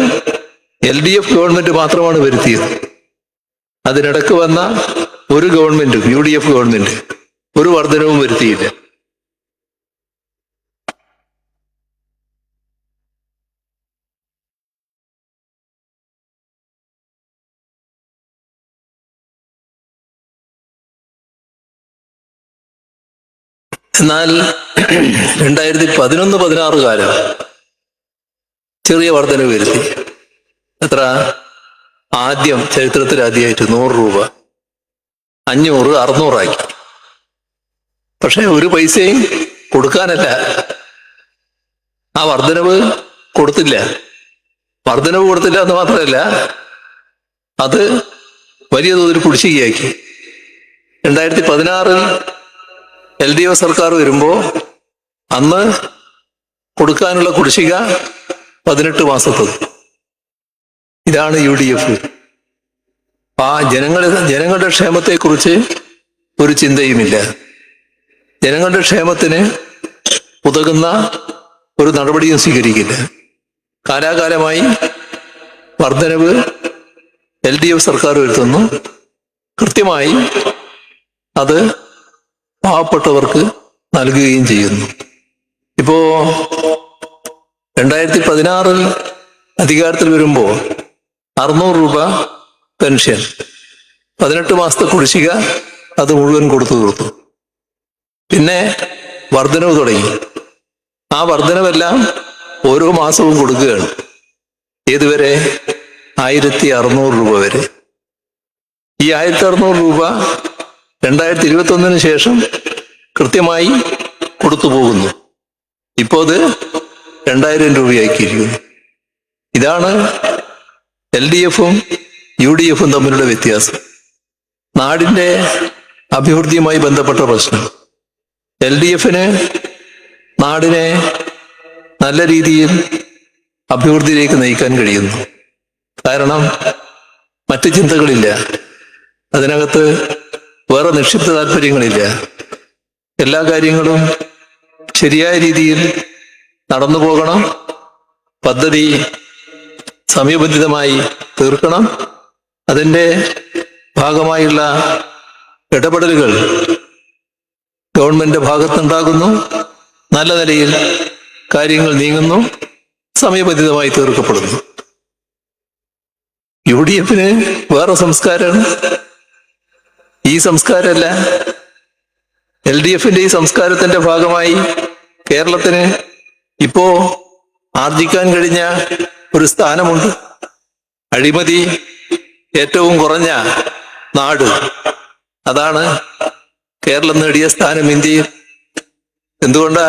LDF ഗവൺമെന്റ് മാത്രമാണ് വരുത്തിയത്. അതിനിടക്ക് വന്ന ഒരു ഗവൺമെന്റും, UDF ഗവൺമെന്റ്, ഒരു വർധനവും വരുത്തിയില്ല. എന്നാൽ 2011-16 കാലം ചെറിയ വർധനവ് വരുത്തി. എത്ര? ആദ്യം ചരിത്രത്തിൽ ആദ്യമായിട്ട് 100 രൂപ 500, 600 ആക്കി. പക്ഷെ ഒരു പൈസയും കൊടുക്കാനല്ല, ആ വർധനവ് കൊടുത്തില്ല. വർധനവ് കൊടുത്തില്ല എന്ന് മാത്രമല്ല, അത് വലിയ തോതിൽ കുടിശ്ശികയാക്കി. 2016 LDF സർക്കാർ വരുമ്പോൾ അന്ന് കൊടുക്കാനുള്ള കുടിശ്ശിക 18 മാസത്തത്. ഇതാണ് UDF. ആ ജനങ്ങളുടെ ക്ഷേമത്തെക്കുറിച്ച് ഒരു ചിന്തയുമില്ല. ജനങ്ങളുടെ ക്ഷേമത്തിന് ഉതകുന്ന ഒരു നടപടിയും സ്വീകരിക്കില്ല. കാലാകാലമായി വർധനവ് LDF സർക്കാർ വരുത്തുന്നു. കൃത്യമായി അത് പാവപ്പെട്ടവർക്ക് നൽകുകയും ചെയ്യുന്നു. ഇപ്പോ 2016 അധികാരത്തിൽ വരുമ്പോൾ 600 രൂപ പെൻഷൻ, 18 മാസത്തെ കുടിശ്ശിക, അത് മുഴുവൻ കൊടുത്തു തീർത്തു. പിന്നെ വർധനവ് തുടങ്ങി. ആ വർധനവെല്ലാം ഓരോ മാസവും കൊടുക്കുകയാണ്. ഏതുവരെ? 1600 രൂപ വരെ. ഈ 1600 രൂപ 2021 ശേഷം കൃത്യമായി കൊടുത്തു പോകുന്നു. ഇപ്പോൾ അത് 2000 രൂപയാക്കിയിരിക്കുന്നു. ഇതാണ് LDF-ഉം UDF-ഉം തമ്മിലുള്ള വ്യത്യാസം. നാടിന്റെ അഭിവൃദ്ധിയുമായി ബന്ധപ്പെട്ട പ്രശ്നം. LDF-ന് നാടിനെ നല്ല രീതിയിൽ അഭിവൃദ്ധിയിലേക്ക് നയിക്കാൻ കഴിയുന്നു. കാരണം മറ്റ് ചിന്തകളില്ല, അതിനകത്ത് വേറെ നിക്ഷിപ്ത താല്പര്യങ്ങളില്ല. എല്ലാ കാര്യങ്ങളും ശരിയായ രീതിയിൽ നടന്നു പോകണം, പദ്ധതി സമയബന്ധിതമായി തീർക്കണം. അതിൻ്റെ ഭാഗമായുള്ള ഇടപെടലുകൾ ഗവൺമെന്റ് ഭാഗത്തുണ്ടാകുന്നു. നല്ല നിലയിൽ കാര്യങ്ങൾ നീങ്ങുന്നു, സമയബന്ധിതമായി തീർക്കപ്പെടുന്നു. UDF-ന് വേറെ സംസ്കാരമാണ്, ഈ സംസ്കാരമല്ല. LDF-ന്റെ ഈ സംസ്കാരത്തിന്റെ ഭാഗമായി കേരളത്തിന് ഇപ്പോ ആർജിക്കാൻ കഴിഞ്ഞ ഒരു സ്ഥാനമുണ്ട്. അഴിമതി ഏറ്റവും കുറഞ്ഞ നാട്, അതാണ് കേരളം നേടിയ സ്ഥാനം ഇന്ത്യയിൽ. എന്തുകൊണ്ടാ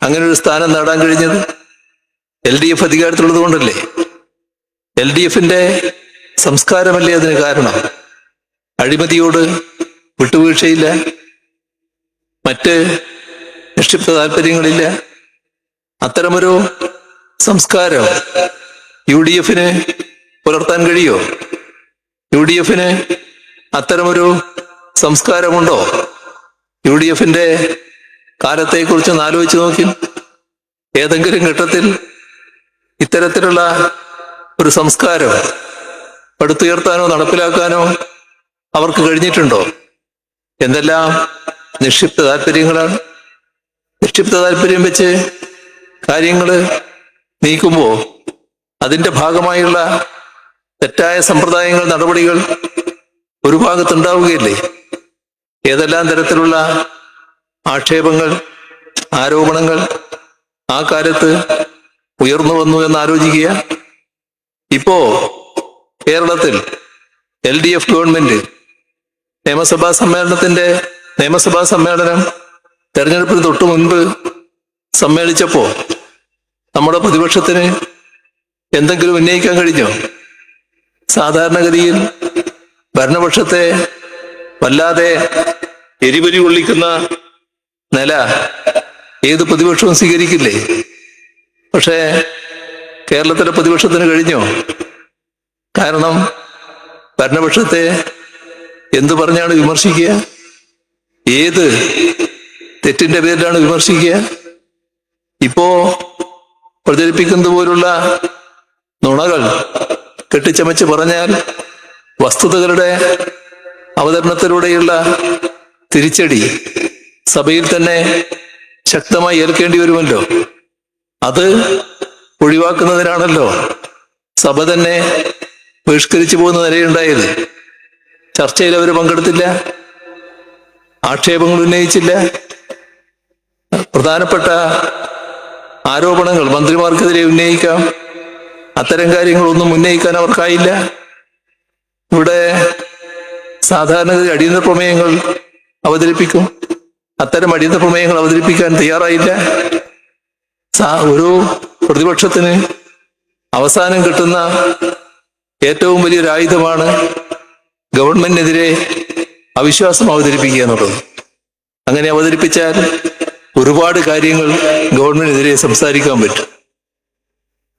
അങ്ങനെ ഒരു സ്ഥാനം നേടാൻ കഴിഞ്ഞത്? LDF അധികാരത്തിലുള്ളത് കൊണ്ടല്ലേ. LDFന്റെ സംസ്കാരമല്ലേ അതിന് കാരണം? അഴിമതിയോട് വിട്ടുവീഴ്ചയില്ല, മറ്റ് നിക്ഷിപ്ത താല്പര്യങ്ങളില്ല. അത്തരമൊരു സംസ്കാരം UDFന് പുലർത്താൻ കഴിയോ? UDFന് അത്തരമൊരു സംസ്കാരമുണ്ടോ? UDFന്റെ കാലത്തെക്കുറിച്ചൊന്ന് ആലോചിച്ച് നോക്കി. ഏതെങ്കിലും ഘട്ടത്തിൽ ഇത്തരത്തിലുള്ള ഒരു സംസ്കാരം പടുത്തുയർത്താനോ നടപ്പിലാക്കാനോ അവർക്ക് കഴിഞ്ഞിട്ടുണ്ടോ? എന്തെല്ലാം നിക്ഷിപ്ത താല്പര്യങ്ങളാണ്. നിക്ഷിപ്ത താല്പര്യം വെച്ച് കാര്യങ്ങൾ നീക്കുമ്പോൾ അതിന്റെ ഭാഗമായുള്ള തെറ്റായ സമ്പ്രദായങ്ങൾ, നടപടികൾ ഒരു ഭാഗത്തുണ്ടാവുകയില്ലേ? ഏതെല്ലാം തരത്തിലുള്ള ആക്ഷേപങ്ങൾ, ആരോപണങ്ങൾ ആ കാലത്ത് ഉയർന്നു വന്നു എന്ന് ആലോചിക്കുക. ഇപ്പോ കേരളത്തിൽ LDF ഗവൺമെന്റ് നിയമസഭാ സമ്മേളനം തെരഞ്ഞെടുപ്പിന് തൊട്ടു മുൻപ് സമ്മേളിച്ചപ്പോ നമ്മുടെ പ്രതിപക്ഷത്തിന് എന്തെങ്കിലും ഉന്നയിക്കാൻ കഴിഞ്ഞോ? സാധാരണഗതിയിൽ ഭരണപക്ഷത്തെ വല്ലാതെ എരിപൊരി കൊള്ളിക്കുന്ന നില ഏത് പ്രതിപക്ഷവും സ്വീകരിക്കില്ലേ? പക്ഷേ കേരളത്തിലെ പ്രതിപക്ഷത്തിന് കഴിഞ്ഞോ? കാരണം ഭരണപക്ഷത്തെ എന്തു പറഞ്ഞാണ് വിമർശിക്കുക? ഏത് തെറ്റിന്റെ പേരിലാണ് വിമർശിക്കുക? ഇപ്പോ പ്രചരിപ്പിക്കുന്നത് പോലുള്ള നുണകൾ കെട്ടിച്ചമച്ച് പറഞ്ഞാൽ വസ്തുതകളുടെ അവതരണത്തിലൂടെയുള്ള തിരിച്ചടി സഭയിൽ തന്നെ ശക്തമായി ഏൽക്കേണ്ടി വരുമല്ലോ. അത് ഒഴിവാക്കുന്നതിനാണല്ലോ സഭ തന്നെ ബഹിഷ്കരിച്ചു പോകുന്ന നിലയുണ്ടായത്. ചർച്ചയിൽ അവർ പങ്കെടുത്തില്ല, ആക്ഷേപങ്ങൾ ഉന്നയിച്ചില്ല, പ്രധാനപ്പെട്ട ആരോപണങ്ങൾ മന്ത്രിമാർക്കെതിരെ ഉന്നയിക്കാം, അത്തരം കാര്യങ്ങളൊന്നും ഉന്നയിക്കാൻ അവർക്കായില്ല. ഇവിടെ സാധാരണഗതി അടിയന്തര പ്രമേയങ്ങൾ അവതരിപ്പിക്കും, അത്തരം അടിയന്തര പ്രമേയങ്ങൾ അവതരിപ്പിക്കാൻ തയ്യാറായില്ല. ഒരു പ്രതിപക്ഷത്തിന് അവസാനം കിട്ടുന്ന ഏറ്റവും വലിയൊരു ആയുധമാണ് ഗവൺമെന്റിനെതിരെ അവിശ്വാസം അവതരിപ്പിക്കുക എന്നുള്ളത്. അങ്ങനെ അവതരിപ്പിച്ചാൽ ഒരുപാട് കാര്യങ്ങൾ ഗവൺമെന്റിനെതിരെ സംസാരിക്കാൻ പറ്റും.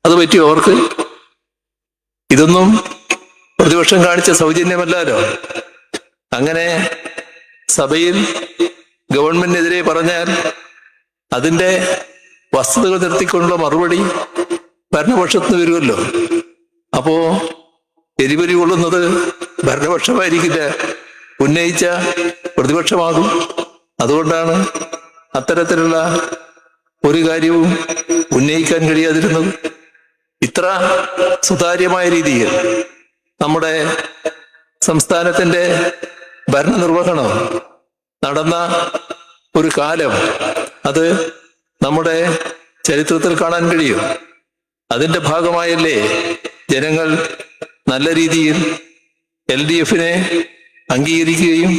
അത് പറ്റിയോ അവർക്ക്? ഇതൊന്നും പ്രതിപക്ഷം കാണിച്ച സൗജന്യമല്ലല്ലോ. അങ്ങനെ സഭയിൽ ഗവൺമെന്റിനെതിരെ പറഞ്ഞാൽ അതിന്റെ വസ്തുതകൾ നിർത്തിക്കൊണ്ടുള്ള മറുപടി ഭരണപക്ഷത്തിന് വരുമല്ലോ. അപ്പോ എരിപൊരി കൊള്ളുന്നത് ഭരണപക്ഷമായിരിക്കില്ല, ഉന്നയിച്ച പ്രതിപക്ഷമാകും. അതുകൊണ്ടാണ് അത്തരത്തിലുള്ള ഒരു കാര്യവും ഉന്നയിക്കാൻ കഴിയാതിരുന്നത്. ഇത്ര സുതാര്യമായ രീതിയിൽ നമ്മുടെ സംസ്ഥാനത്തിന്റെ ഭരണനിർവഹണം നടന്ന ഒരു കാലം അത് നമ്മുടെ ചരിത്രത്തിൽ കാണാൻ കഴിയും. അതിന്റെ ഭാഗമായല്ലേ ജനങ്ങൾ നല്ല രീതിയിൽ LDFനെ അംഗീകരിക്കുകയും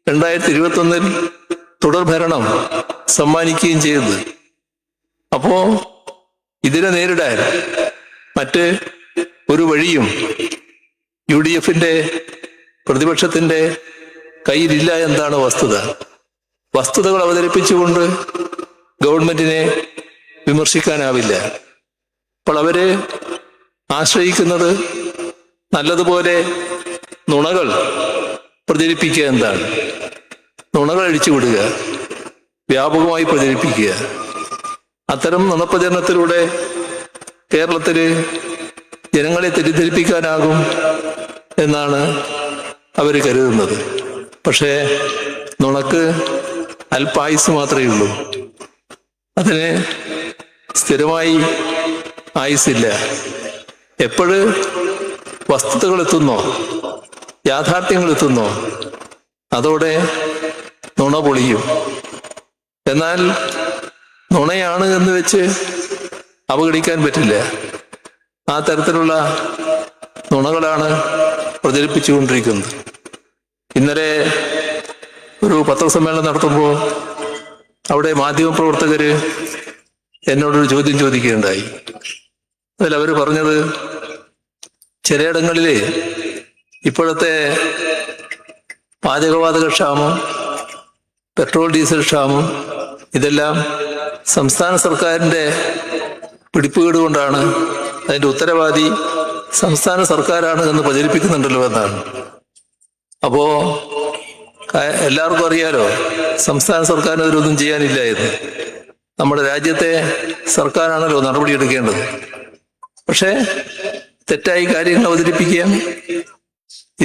2021 തുടർഭരണം സമ്മാനിക്കുകയും ചെയ്തത്. അപ്പോ ഇതിനെ നേരിടാൻ മറ്റ് ഒരു വഴിയും UDFന്റെ പ്രതിപക്ഷത്തിന്റെ കയ്യിലില്ല എന്താണ് വസ്തുത. വസ്തുതകൾ അവതരിപ്പിച്ചുകൊണ്ട് ഗവൺമെന്റിനെ വിമർശിക്കാനാവില്ല. അപ്പോൾ അവര് ആശ്രയിക്കുന്നത് നല്ലതുപോലെ നുണകൾ പ്രചരിപ്പിക്കുക. എന്താണ് നുണകൾ അഴിച്ചുവിടുക, വ്യാപകമായി പ്രചരിപ്പിക്കുക. അത്തരം നുണപ്രചരണത്തിലൂടെ കേരളത്തില് ജനങ്ങളെ തെറ്റിദ്ധരിപ്പിക്കാനാകും എന്നാണ് അവർ കരുതുന്നത്. പക്ഷേ നുണക്ക് അല്പായുസ് മാത്രമേ ഉള്ളൂ, അതിന് സ്ഥിരമായി ആയുസില്ല. എപ്പോഴ് വസ്തുതകൾ എത്തുന്നോ, യാഥാർത്ഥ്യങ്ങൾ എത്തുന്നോ, അതോടെ നുണ പൊളിയും. എന്നാൽ നുണയാണ് എന്ന് വെച്ച് അവഗണിക്കാൻ പറ്റില്ല. ആ തരത്തിലുള്ള നുണകളാണ് പ്രചരിപ്പിച്ചുകൊണ്ടിരിക്കുന്നത്. ഇന്നലെ ഒരു പത്രസമ്മേളനം നടത്തുമ്പോൾ അവിടെ മാധ്യമപ്രവർത്തകര് എന്നോടൊരു ചോദ്യം ചോദിക്കുകയുണ്ടായി. അതിൽ അവർ പറഞ്ഞത് ചിലയിടങ്ങളിൽ ഇപ്പോഴത്തെ പാചകവാതക ക്ഷാമം, പെട്രോൾ ഡീസൽ ക്ഷാമം ഇതെല്ലാം സംസ്ഥാന സർക്കാരിൻ്റെ പിടിപ്പുകേട് കൊണ്ടാണ്, അതിൻ്റെ ഉത്തരവാദി സംസ്ഥാന സർക്കാരാണ് എന്ന് പ്രചരിപ്പിക്കുന്നുണ്ടല്ലോ എന്നാണ്. അപ്പോ എല്ലാവർക്കും അറിയാലോ സംസ്ഥാന സർക്കാരിന് അതിലൊന്നും ചെയ്യാനില്ല എന്ന്. നമ്മുടെ രാജ്യത്തെ സർക്കാരാണല്ലോ നടപടിയെടുക്കേണ്ടത്. പക്ഷേ തെറ്റായി കാര്യങ്ങൾ അവതരിപ്പിക്കുക,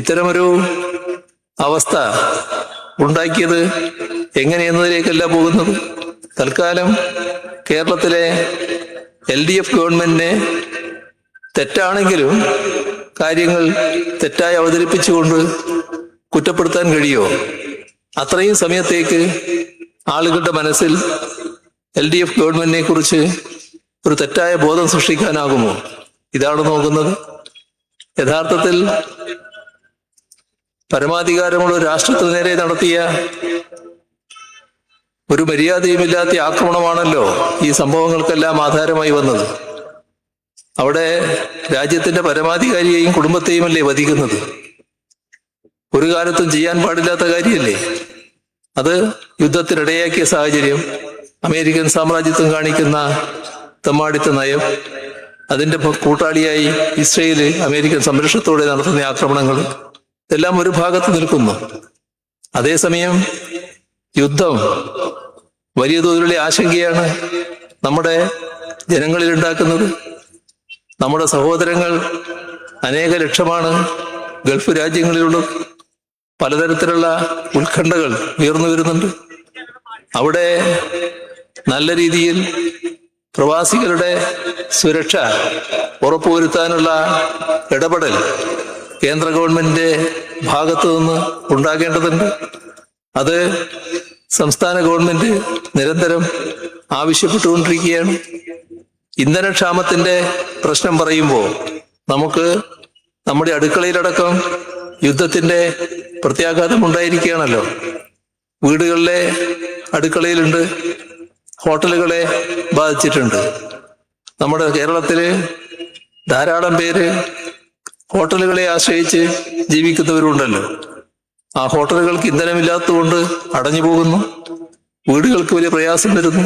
ഇത്തരമൊരു അവസ്ഥ ഉണ്ടാക്കിയത് എങ്ങനെയെന്നതിലേക്കല്ല പോകുന്നത്. തൽക്കാലം കേരളത്തിലെ LDF ഗവൺമെന്റിനെ തെറ്റാണെങ്കിലും കാര്യങ്ങൾ തെറ്റായി അവതരിപ്പിച്ചുകൊണ്ട് കുറ്റപ്പെടുത്താൻ കഴിയുമോ? അത്രയും സമയത്തേക്ക് ആളുകളുടെ മനസ്സിൽ LDF ഗവൺമെന്റിനെ കുറിച്ച് ഒരു തെറ്റായ ബോധം സൃഷ്ടിക്കാനാകുമോ? ഇതാണ് നോക്കുന്നത്. യഥാർത്ഥത്തിൽ പരമാധികാരമുള്ള രാഷ്ട്രത്തിന് നേരെ നടത്തിയ ഒരു മര്യാദയുമില്ലാത്ത ആക്രമണമാണല്ലോ ഈ സംഭവങ്ങൾക്കെല്ലാം ആധാരമായി വന്നത്. അവിടെ രാജ്യത്തിന്റെ പരമാധികാരിയെയും കുടുംബത്തെയുമല്ലേ വധിക്കുന്നത്. ഒരു കാലത്തും ചെയ്യാൻ പാടില്ലാത്ത കാര്യമല്ലേ അത്. യുദ്ധത്തിനിടയാക്കിയ സാഹചര്യം, അമേരിക്കൻ സാമ്രാജ്യത്വം കാണിക്കുന്ന തെമ്മാടിത്ത നയം, അതിന്റെ കൂട്ടാളിയായി ഇസ്രയേൽ അമേരിക്കൻ സംരക്ഷണത്തോടെ നടത്തുന്ന ആക്രമണങ്ങൾ, ഇതെല്ലാം ഒരു ഭാഗത്ത് നിൽക്കുന്നു. അതേസമയം യുദ്ധം വലിയ തോതിലുള്ള ആശങ്കയാണ് നമ്മുടെ ജനങ്ങളിൽ ഉണ്ടാക്കുന്നത്. നമ്മുടെ സഹോദരങ്ങൾ അനേക ലക്ഷമാണ് ഗൾഫ് രാജ്യങ്ങളിലുള്ളത്. പലതരത്തിലുള്ള ഉത്കണ്ഠകൾ ഉയർന്നു വരുന്നുണ്ട്. അവിടെ നല്ല രീതിയിൽ പ്രവാസികളുടെ സുരക്ഷ ഉറപ്പുവരുത്താനുള്ള ഇടപെടൽ കേന്ദ്ര ഗവൺമെന്റിന്റെ ഭാഗത്തു നിന്ന് ഉണ്ടാകേണ്ടതുണ്ട്. അത് സംസ്ഥാന ഗവൺമെന്റ് നിരന്തരം ആവശ്യപ്പെട്ടുകൊണ്ടിരിക്കുകയാണ്. ഇന്ധനക്ഷാമത്തിന്റെ പ്രശ്നം പറയുമ്പോൾ നമുക്ക് നമ്മുടെ അടുക്കളയിലടക്കം യുദ്ധത്തിന്റെ പ്രത്യാഘാതം ഉണ്ടായിരിക്കുകയാണല്ലോ. വീടുകളിലെ അടുക്കളയിലുണ്ട്, ഹോട്ടലുകളെ ബാധിച്ചിട്ടുണ്ട്. നമ്മുടെ കേരളത്തില് ധാരാളം പേര് ഹോട്ടലുകളെ ആശ്രയിച്ച് ജീവിക്കുന്നവരുണ്ടല്ലോ. ആ ഹോട്ടലുകൾക്ക് ഇന്ധനമില്ലാത്തതുകൊണ്ട് അടഞ്ഞു പോകുന്നു, വീടുകൾക്ക് വലിയ പ്രയാസം വരുന്നു.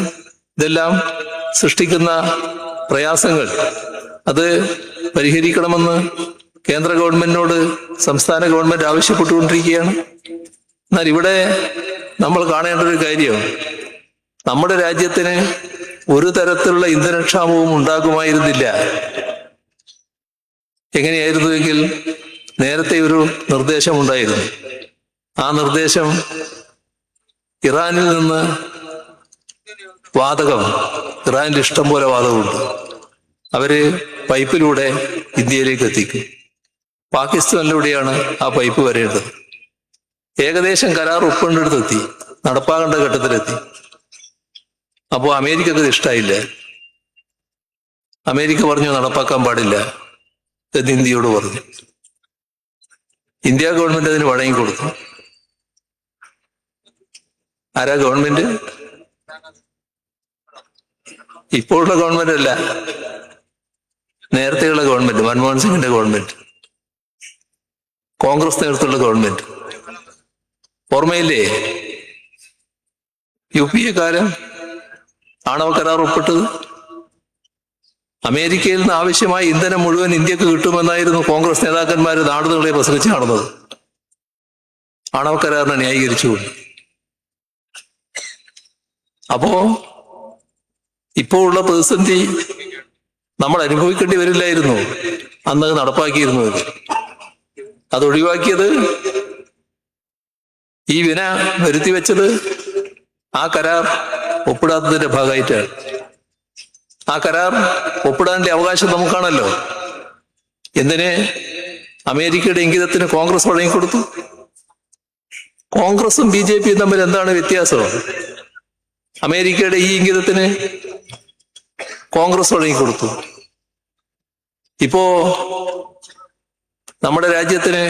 ഇതെല്ലാം സൃഷ്ടിക്കുന്ന പ്രയാസങ്ങൾ അത് പരിഹരിക്കണമെന്ന് കേന്ദ്ര ഗവൺമെന്റിനോട് സംസ്ഥാന ഗവൺമെന്റ് ആവശ്യപ്പെട്ടുകൊണ്ടിരിക്കുകയാണ്. എന്നാൽ ഇവിടെ നമ്മൾ കാണേണ്ട ഒരു കാര്യം, നമ്മുടെ രാജ്യത്തിന് ഒരു തരത്തിലുള്ള ഇന്ധനക്ഷാമവും ഉണ്ടാകുമായിരുന്നില്ല. എങ്ങനെയായിരുന്നുവെങ്കിൽ നേരത്തെ ഒരു നിർദ്ദേശമുണ്ടായിരുന്നു. ആ നിർദ്ദേശം ഇറാനിൽ നിന്ന് വാതകം, ഇറാനിൽ ഇഷ്ടം പോലെ വാതകമുണ്ട്, അവര് പൈപ്പിലൂടെ ഇന്ത്യയിലേക്ക് എത്തിക്കും. പാകിസ്ഥാനിലൂടെയാണ് ആ പൈപ്പ് വരേണ്ടത്. ഏകദേശം കരാർ ഒപ്പിട്ടെടുത്തെത്തി, നടപ്പാകേണ്ട ഘട്ടത്തിലെത്തി. അപ്പോ അമേരിക്കക്ക് ഇത് ഇഷ്ടായില്ല. അമേരിക്ക പറഞ്ഞു നടപ്പാക്കാൻ പാടില്ല എന്ന് ഇന്ത്യയോട് പറഞ്ഞു. ഇന്ത്യ ഗവൺമെന്റ് അതിന് വഴങ്ങിക്കൊടുത്തു. ആരാ ഗവൺമെന്റ്? ഇപ്പോഴുള്ള ഗവൺമെന്റ് അല്ല, നേരത്തെയുള്ള ഗവൺമെന്റ്, മൻമോഹൻ സിംഗിന്റെ ഗവൺമെന്റ്, കോൺഗ്രസ് നേതൃത്വമുള്ള ഗവൺമെന്റ്. ഓർമ്മയില്ലേ? UPA കാലം ആണവ കരാർ ഒപ്പിട്ടത്. അമേരിക്കയിൽ നിന്ന് ആവശ്യമായ ഇന്ധനം മുഴുവൻ ഇന്ത്യക്ക് കിട്ടുമെന്നായിരുന്നു കോൺഗ്രസ് നേതാക്കന്മാർ നാടുകളെ പ്രസംഗിച്ച് നടന്നത്, ആണവ കരാറിനെ ന്യായീകരിച്ചുകൊണ്ട്. അപ്പോ ഇപ്പോ ഉള്ള പ്രതിസന്ധി നമ്മൾ അനുഭവിക്കേണ്ടി വരില്ലായിരുന്നു അന്ന് നടപ്പാക്കിയിരുന്നു. അത് ഒഴിവാക്കിയത്, ഈ വിന വരുത്തി വെച്ചത് ആ കരാർ ഒപ്പിടാത്തതിന്റെ ഭാഗമായിട്ടാണ്. ആ കരാർ ഒപ്പിടാനുള്ള അവകാശം നമുക്കാണല്ലോ. എന്തിന്? അമേരിക്കയുടെ ഇംഗിതത്തിന് കോൺഗ്രസ് വഴങ്ങിക്കൊടുത്തു. കോൺഗ്രസും BJPയും തമ്മിൽ എന്താണ് വ്യത്യാസം? അമേരിക്കയുടെ ഈ ഇംഗിതത്തിന് കോൺഗ്രസ് വഴങ്ങിക്കൊടുത്തു. ഇപ്പോ നമ്മുടെ രാജ്യത്തിന്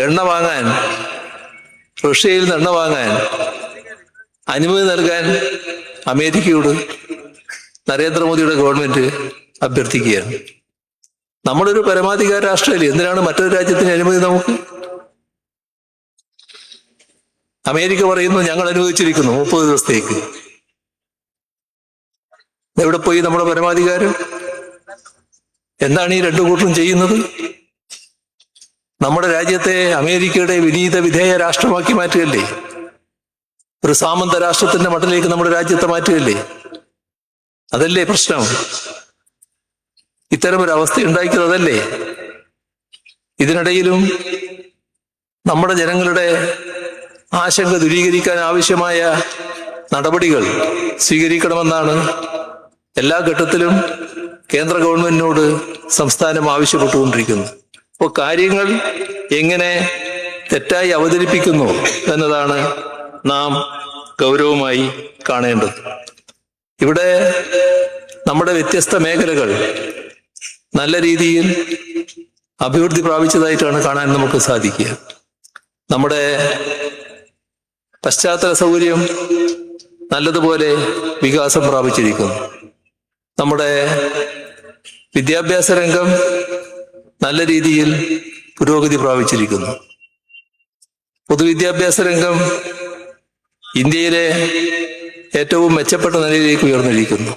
എണ്ണ വാങ്ങാൻ, റഷ്യയിൽ നിന്ന് എണ്ണ വാങ്ങാൻ അനുമതി നൽകാൻ അമേരിക്കയോട് നരേന്ദ്രമോദിയുടെ ഗവൺമെന്റ് അഭ്യർത്ഥിക്കുകയാണ്. നമ്മളൊരു പരമാധികാര രാഷ്ട്രമല്ലേ, എന്തിനാണ് മറ്റൊരു രാജ്യത്തിന് അനുമതി നമുക്ക്? അമേരിക്ക പറയുന്നു ഞങ്ങൾ അനുവദിച്ചിരിക്കുന്നു 30 ദിവസത്തേക്ക്. എവിടെ പോയി നമ്മുടെ പരമാധികാരം? എന്താണ് ഈ രണ്ടു കൂട്ടരും ചെയ്യുന്നത്? നമ്മുടെ രാജ്യത്തെ അമേരിക്കയുടെ വിനീത വിധേയ രാഷ്ട്രമാക്കി മാറ്റുകയല്ലേ? ഒരു സാമന്ത രാഷ്ട്രത്തിന്റെ മട്ടിലേക്ക് നമ്മുടെ രാജ്യത്തെ മാറ്റുകയല്ലേ? അതല്ലേ പ്രശ്നം? ഇത്തരമൊരു അവസ്ഥ ഉണ്ടാക്കിയത് അതല്ലേ? ഇതിനിടയിലും നമ്മുടെ ജനങ്ങളുടെ ആശങ്ക ദൂരീകരിക്കാൻ ആവശ്യമായ നടപടികൾ സ്വീകരിക്കണമെന്നാണ് എല്ലാ ഘട്ടത്തിലും കേന്ദ്ര ഗവൺമെന്റിനോട് സംസ്ഥാനം ആവശ്യപ്പെട്ടുകൊണ്ടിരിക്കുന്നത്. അപ്പോൾ കാര്യങ്ങൾ എങ്ങനെ തെറ്റായി അവതരിപ്പിക്കുന്നു എന്നതാണ് നാം ഗൗരവമായി കാണേണ്ടത്. ഇവിടെ നമ്മുടെ വ്യത്യസ്ത മേഖലകൾ നല്ല രീതിയിൽ അഭിവൃദ്ധി പ്രാപിച്ചതായിട്ടാണ് കാണാൻ നമുക്ക് സാധിക്കുക. നമ്മുടെ പശ്ചാത്തല സൗകര്യം നല്ലതുപോലെ വികാസം പ്രാപിച്ചിരിക്കുന്നു. നമ്മുടെ വിദ്യാഭ്യാസ രംഗം നല്ല രീതിയിൽ പുരോഗതി പ്രാപിച്ചിരിക്കുന്നു. പൊതുവിദ്യാഭ്യാസ രംഗം ഇന്ത്യയിലെ ഏറ്റവും മെച്ചപ്പെട്ട നിലയിലേക്ക് ഉയർന്നിരിക്കുന്നു.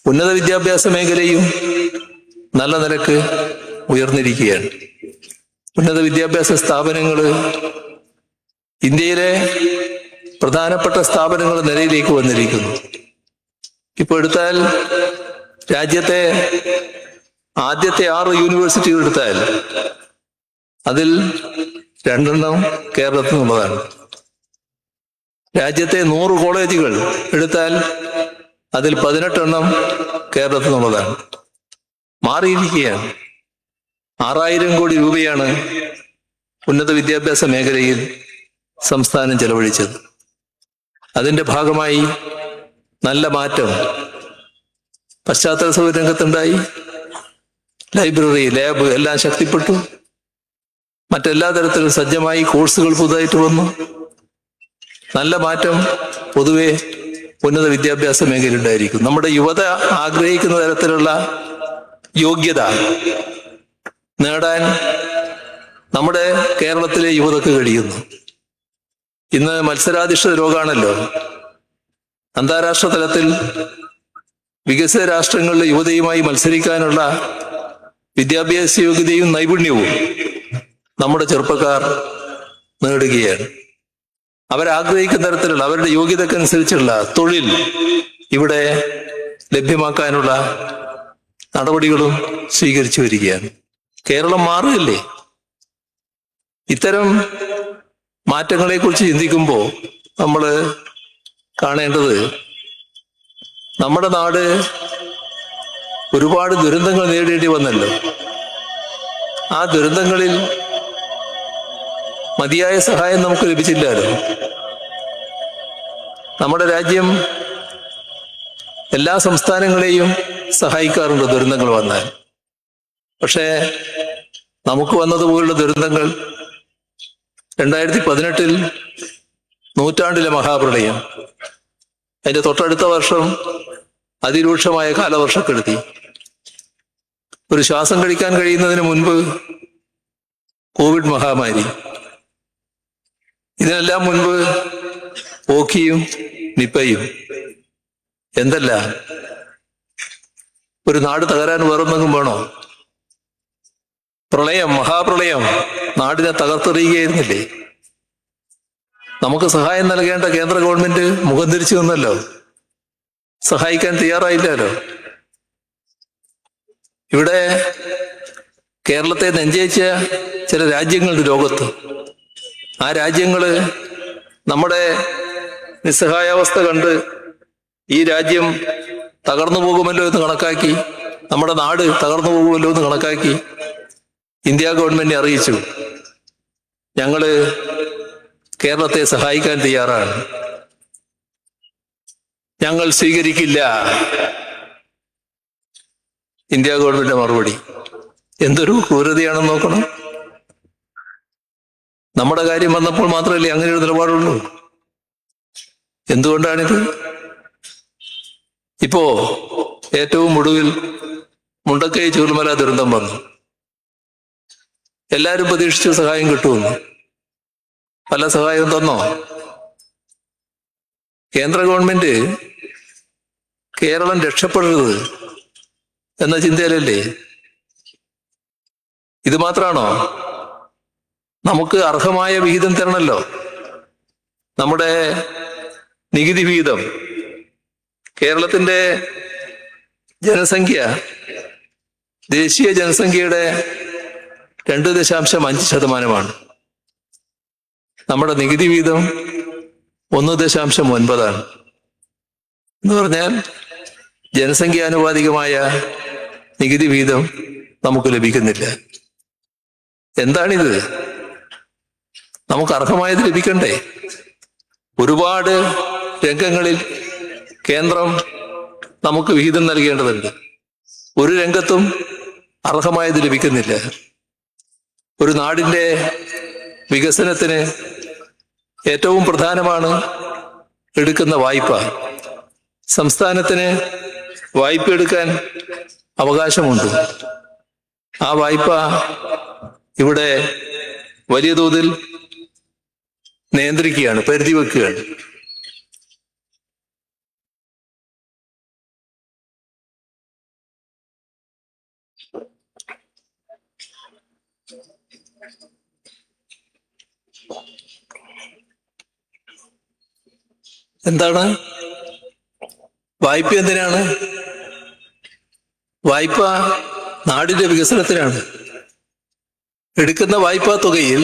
ഉന്നത വിദ്യാഭ്യാസ മേഖലയും നല്ല നിലക്ക് ഉയർന്നിരിക്കുകയാണ്. ഉന്നത വിദ്യാഭ്യാസ സ്ഥാപനങ്ങൾ ഇന്ത്യയിലെ പ്രധാനപ്പെട്ട സ്ഥാപനങ്ങൾ നിലയിലേക്ക് വന്നിരിക്കുന്നു. ഇപ്പോൾ എടുത്താൽ രാജ്യത്തെ ആദ്യത്തെ 6 യൂണിവേഴ്സിറ്റികൾ എടുത്താൽ അതിൽ 2 കേരളത്തിൽ നിന്നുള്ളതാണ്. രാജ്യത്തെ 100 കോളേജുകൾ എടുത്താൽ അതിൽ 18 കേരളത്തിൽ നിന്നുള്ളതാണ്. മാറിയിരിക്കുകയാണ്. 6000 കോടി രൂപയാണ് ഉന്നത വിദ്യാഭ്യാസ മേഖലയിൽ സംസ്ഥാനം ചെലവഴിച്ചത്. അതിന്റെ ഭാഗമായി നല്ല മാറ്റം പശ്ചാത്തല സൗകര്യ രംഗത്തുണ്ടായി. ലൈബ്രറി, ലാബ് എല്ലാം ശക്തിപ്പെട്ടു. മറ്റെല്ലാ തരത്തിലും സജ്ജമായി. കോഴ്സുകൾ പുതുതായിട്ട് വന്നു. നല്ല മാറ്റം പൊതുവെ ഉന്നത വിദ്യാഭ്യാസ മേഖല ഉണ്ടായിരിക്കും. നമ്മുടെ യുവത ആഗ്രഹിക്കുന്ന തരത്തിലുള്ള യോഗ്യത നേടാൻ നമ്മുടെ കേരളത്തിലെ യുവതക്ക് കഴിയുന്നു. ഇന്ന് മത്സരാധിഷ്ഠിത ലോകമാണല്ലോ. അന്താരാഷ്ട്ര തലത്തിൽ വികസിത രാഷ്ട്രങ്ങളിലെ യുവതയുമായി മത്സരിക്കാനുള്ള വിദ്യാഭ്യാസ യോഗ്യതയും നൈപുണ്യവും നമ്മുടെ ചെറുപ്പക്കാർ നേടുകയാണ്. അവരാഗ്രഹിക്കുന്ന തരത്തിലുള്ള അവരുടെ യോഗ്യതക്കനുസരിച്ചുള്ള തൊഴിൽ ഇവിടെ ലഭ്യമാക്കാനുള്ള നടപടികളും സ്വീകരിച്ചു വരികയാണ്. കേരളം മാറുകയല്ലേ? ഇത്തരം മാറ്റങ്ങളെ കുറിച്ച് ചിന്തിക്കുമ്പോൾ നമ്മൾ കാണേണ്ടത്, നമ്മുടെ നാട് ഒരുപാട് ദുരന്തങ്ങൾ നേരിടേണ്ടി വന്നല്ലോ. ആ ദുരന്തങ്ങളിൽ മതിയായ സഹായം നമുക്ക് ലഭിച്ചില്ലല്ലോ. നമ്മുടെ രാജ്യം എല്ലാ സംസ്ഥാനങ്ങളെയും സഹായിക്കാറുണ്ട് ദുരന്തങ്ങൾ വന്നാൽ. പക്ഷേ നമുക്ക് വന്നതുപോലുള്ള ദുരന്തങ്ങൾ 2018 നൂറ്റാണ്ടിലെ മഹാപ്രളയം, അതിന്റെ തൊട്ടടുത്ത വർഷം അതിരൂക്ഷമായ കാലവർഷക്കെടുതി, ഒരു ശ്വാസം കഴിക്കാൻ കഴിയുന്നതിന് മുൻപ് കോവിഡ് മഹാമാരി, ഇതിനെല്ലാം മുൻപ് ഓഖിയും നിപ്പയും, എന്തല്ല. ഒരു നാട് തകരാൻ വേറൊന്നെങ്കിലും വേണോ? പ്രളയം, മഹാപ്രളയം നാടിനെ തകർത്തെറിയുകയായിരുന്നില്ലേ? നമുക്ക് സഹായം നൽകേണ്ട കേന്ദ്ര ഗവൺമെന്റ് മുഖം തിരിച്ചു നിന്നല്ലോ, സഹായിക്കാൻ തയ്യാറായില്ലല്ലോ. ഇവിടെ കേരളത്തെ നെഞ്ചേച്ച ചില രാജ്യങ്ങളുണ്ട് ലോകത്ത്. ആ രാജ്യങ്ങള് നമ്മുടെ നിസ്സഹായാവസ്ഥ കണ്ട് ഈ രാജ്യം തകർന്നു പോകുമല്ലോ എന്ന് കണക്കാക്കി, നമ്മുടെ നാട് തകർന്നു പോകുമല്ലോ എന്ന് കണക്കാക്കി ഇന്ത്യ ഗവൺമെന്റിനെ അറിയിച്ചു, ഞങ്ങള് കേരളത്തെ സഹായിക്കാൻ തയ്യാറാണ്, ഞങ്ങൾ സ്വീകരിക്കില്ല. ഇന്ത്യ ഗവൺമെന്റിന്റെ മറുപടി എന്തൊരു ക്രൂരതയാണെന്ന് നോക്കണം. നമ്മുടെ കാര്യം വന്നപ്പോൾ മാത്രമല്ലേ അങ്ങനെ ഒരു നിലപാടുള്ളൂ. എന്തുകൊണ്ടാണിത്? ഇപ്പോ ഏറ്റവും ഒടുവിൽ മുണ്ടക്കൈ ചൂരൽമല ദുരന്തം വന്നു. എല്ലാവരും പ്രതീക്ഷിച്ചു സഹായം കിട്ടുമെന്ന്. പല സഹായവും തന്നോ? കേന്ദ്ര ഗവൺമെന്റ് കേരളം രക്ഷപ്പെടരുത് എന്ന ചിന്തയിലല്ലേ? ഇത് മാത്രാണോ? നമുക്ക് അർഹമായ വിഹിതം തരണമല്ലോ. നമ്മുടെ നികുതി വിഹിതം. കേരളത്തിന്റെ ജനസംഖ്യ ദേശീയ ജനസംഖ്യയുടെ 2.5%. നമ്മുടെ നികുതി വിഹിതം 1.9 എന്ന് പറഞ്ഞാൽ ജനസംഖ്യാനുപാതികമായ നികുതി വിഹിതം നമുക്ക് ലഭിക്കുന്നില്ല. എന്താണിത്? നമുക്ക് അർഹമായത് ലഭിക്കണ്ടേ? ഒരുപാട് രംഗങ്ങളിൽ കേന്ദ്രം നമുക്ക് വിഹിതം നൽകേണ്ടതുണ്ട്. ഒരു രംഗത്തും അർഹമായത് ലഭിക്കുന്നില്ല. ഒരു നാടിന്റെ വികസനത്തിന് ഏറ്റവും പ്രധാനമാണ് എടുക്കുന്ന വായ്പ. സംസ്ഥാനത്തിന് വായ്പ എടുക്കാൻ അവകാശമുണ്ട്. ആ വായ്പ ഇവിടെ വലിയ തോതിൽ നിയന്ത്രിക്കുകയാണ്, പരിധി വെക്കുകയാണ്. എന്താണ് വായ്പ? എന്തിനാണ് വായ്പ? നാടിന്റെ വികസനത്തിനാണ്. എടുക്കുന്ന വായ്പാ തുകയിൽ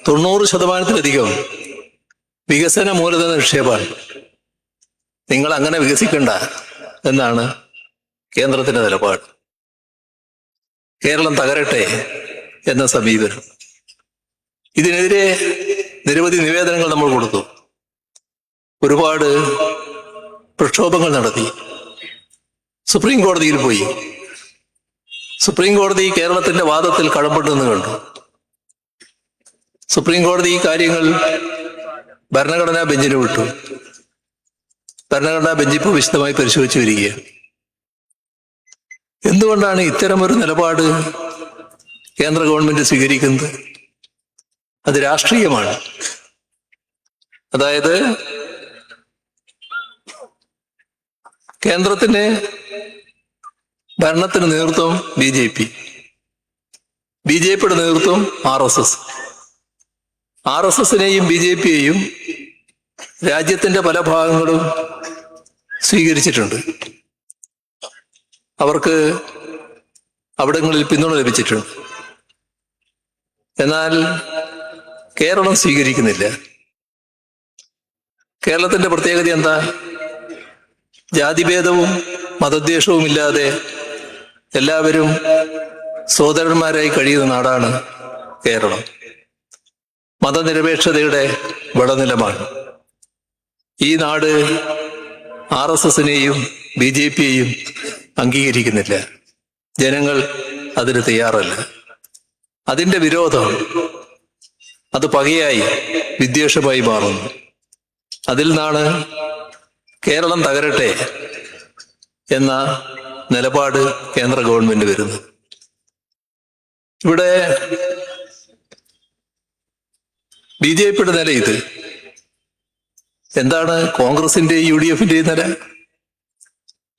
90% വികസന മൂലധന നിക്ഷേപമാണ്. നിങ്ങൾ അങ്ങനെ വികസിക്കണ്ട എന്നാണ് കേന്ദ്രത്തിന്റെ നിലപാട്. കേരളം തകരട്ടെ എന്ന സമീപനം. ഇതിനെതിരെ നിരവധി നിവേദനങ്ങൾ നമ്മൾ കൊടുത്തു. ഒരുപാട് പ്രക്ഷോഭങ്ങൾ നടത്തി. സുപ്രീം കോടതിയിൽ പോയി. സുപ്രീം കോടതി കേരളത്തിന്റെ വാദത്തിൽ കടപ്പെട്ടെന്ന് കണ്ടു. സുപ്രീം കോടതി ഈ കാര്യങ്ങൾ ഭരണഘടനാ ബെഞ്ചിന് വിട്ടു. ഭരണഘടനാ ബെഞ്ച് ഇപ്പോൾ വിശദമായി പരിശോധിച്ചു വരികയാണ്. എന്തുകൊണ്ടാണ് ഇത്തരമൊരു നിലപാട് കേന്ദ്ര ഗവൺമെന്റ് സ്വീകരിക്കുന്നത്? അത് രാഷ്ട്രീയമാണ്. അതായത് കേന്ദ്രത്തിന് ഭരണത്തിന് നേതൃത്വം ബി.ജെ.പിയുടെ നേതൃത്വം ആർ.എസ്.എസിനെയും ബി.ജെ.പിയെയും രാജ്യത്തിന്റെ പല ഭാഗങ്ങളും സ്വീകരിച്ചിട്ടുണ്ട്. അവർക്ക് അവിടങ്ങളിൽ പിന്തുണ ലഭിച്ചിട്ടുണ്ട്. എന്നാൽ കേരളം സ്വീകരിക്കുന്നില്ല. കേരളത്തിന്റെ പ്രത്യേകത എന്താ? ജാതിഭേദവും മതദ്വേഷവും ഇല്ലാതെ എല്ലാവരും സോദരന്മാരായി കഴിയുന്ന നാടാണ് കേരളം. മതനിരപേക്ഷതയുടെ വിളനിലമാണ്. ഈ നാട് ആർ.എസ്.എസിനെയും ബി.ജെ.പിയെയും അംഗീകരിക്കുന്നില്ല. ജനങ്ങൾ അതിന് തയ്യാറല്ല. അതിന്റെ വിരോധം അത് പകയായി വിദ്വേഷമായി മാറുന്നു. അതിൽ നിന്നാണ് കേരളം തകരട്ടെ എന്ന നിലപാട് കേന്ദ്ര ഗവൺമെന്റ് വരുന്നത്. ഇവിടെ ബി.ജെ.പിയുടെ നില ഇത്. എന്താണ് കോൺഗ്രസിന്റെയും യു.ഡി.എഫിന്റെയും നില?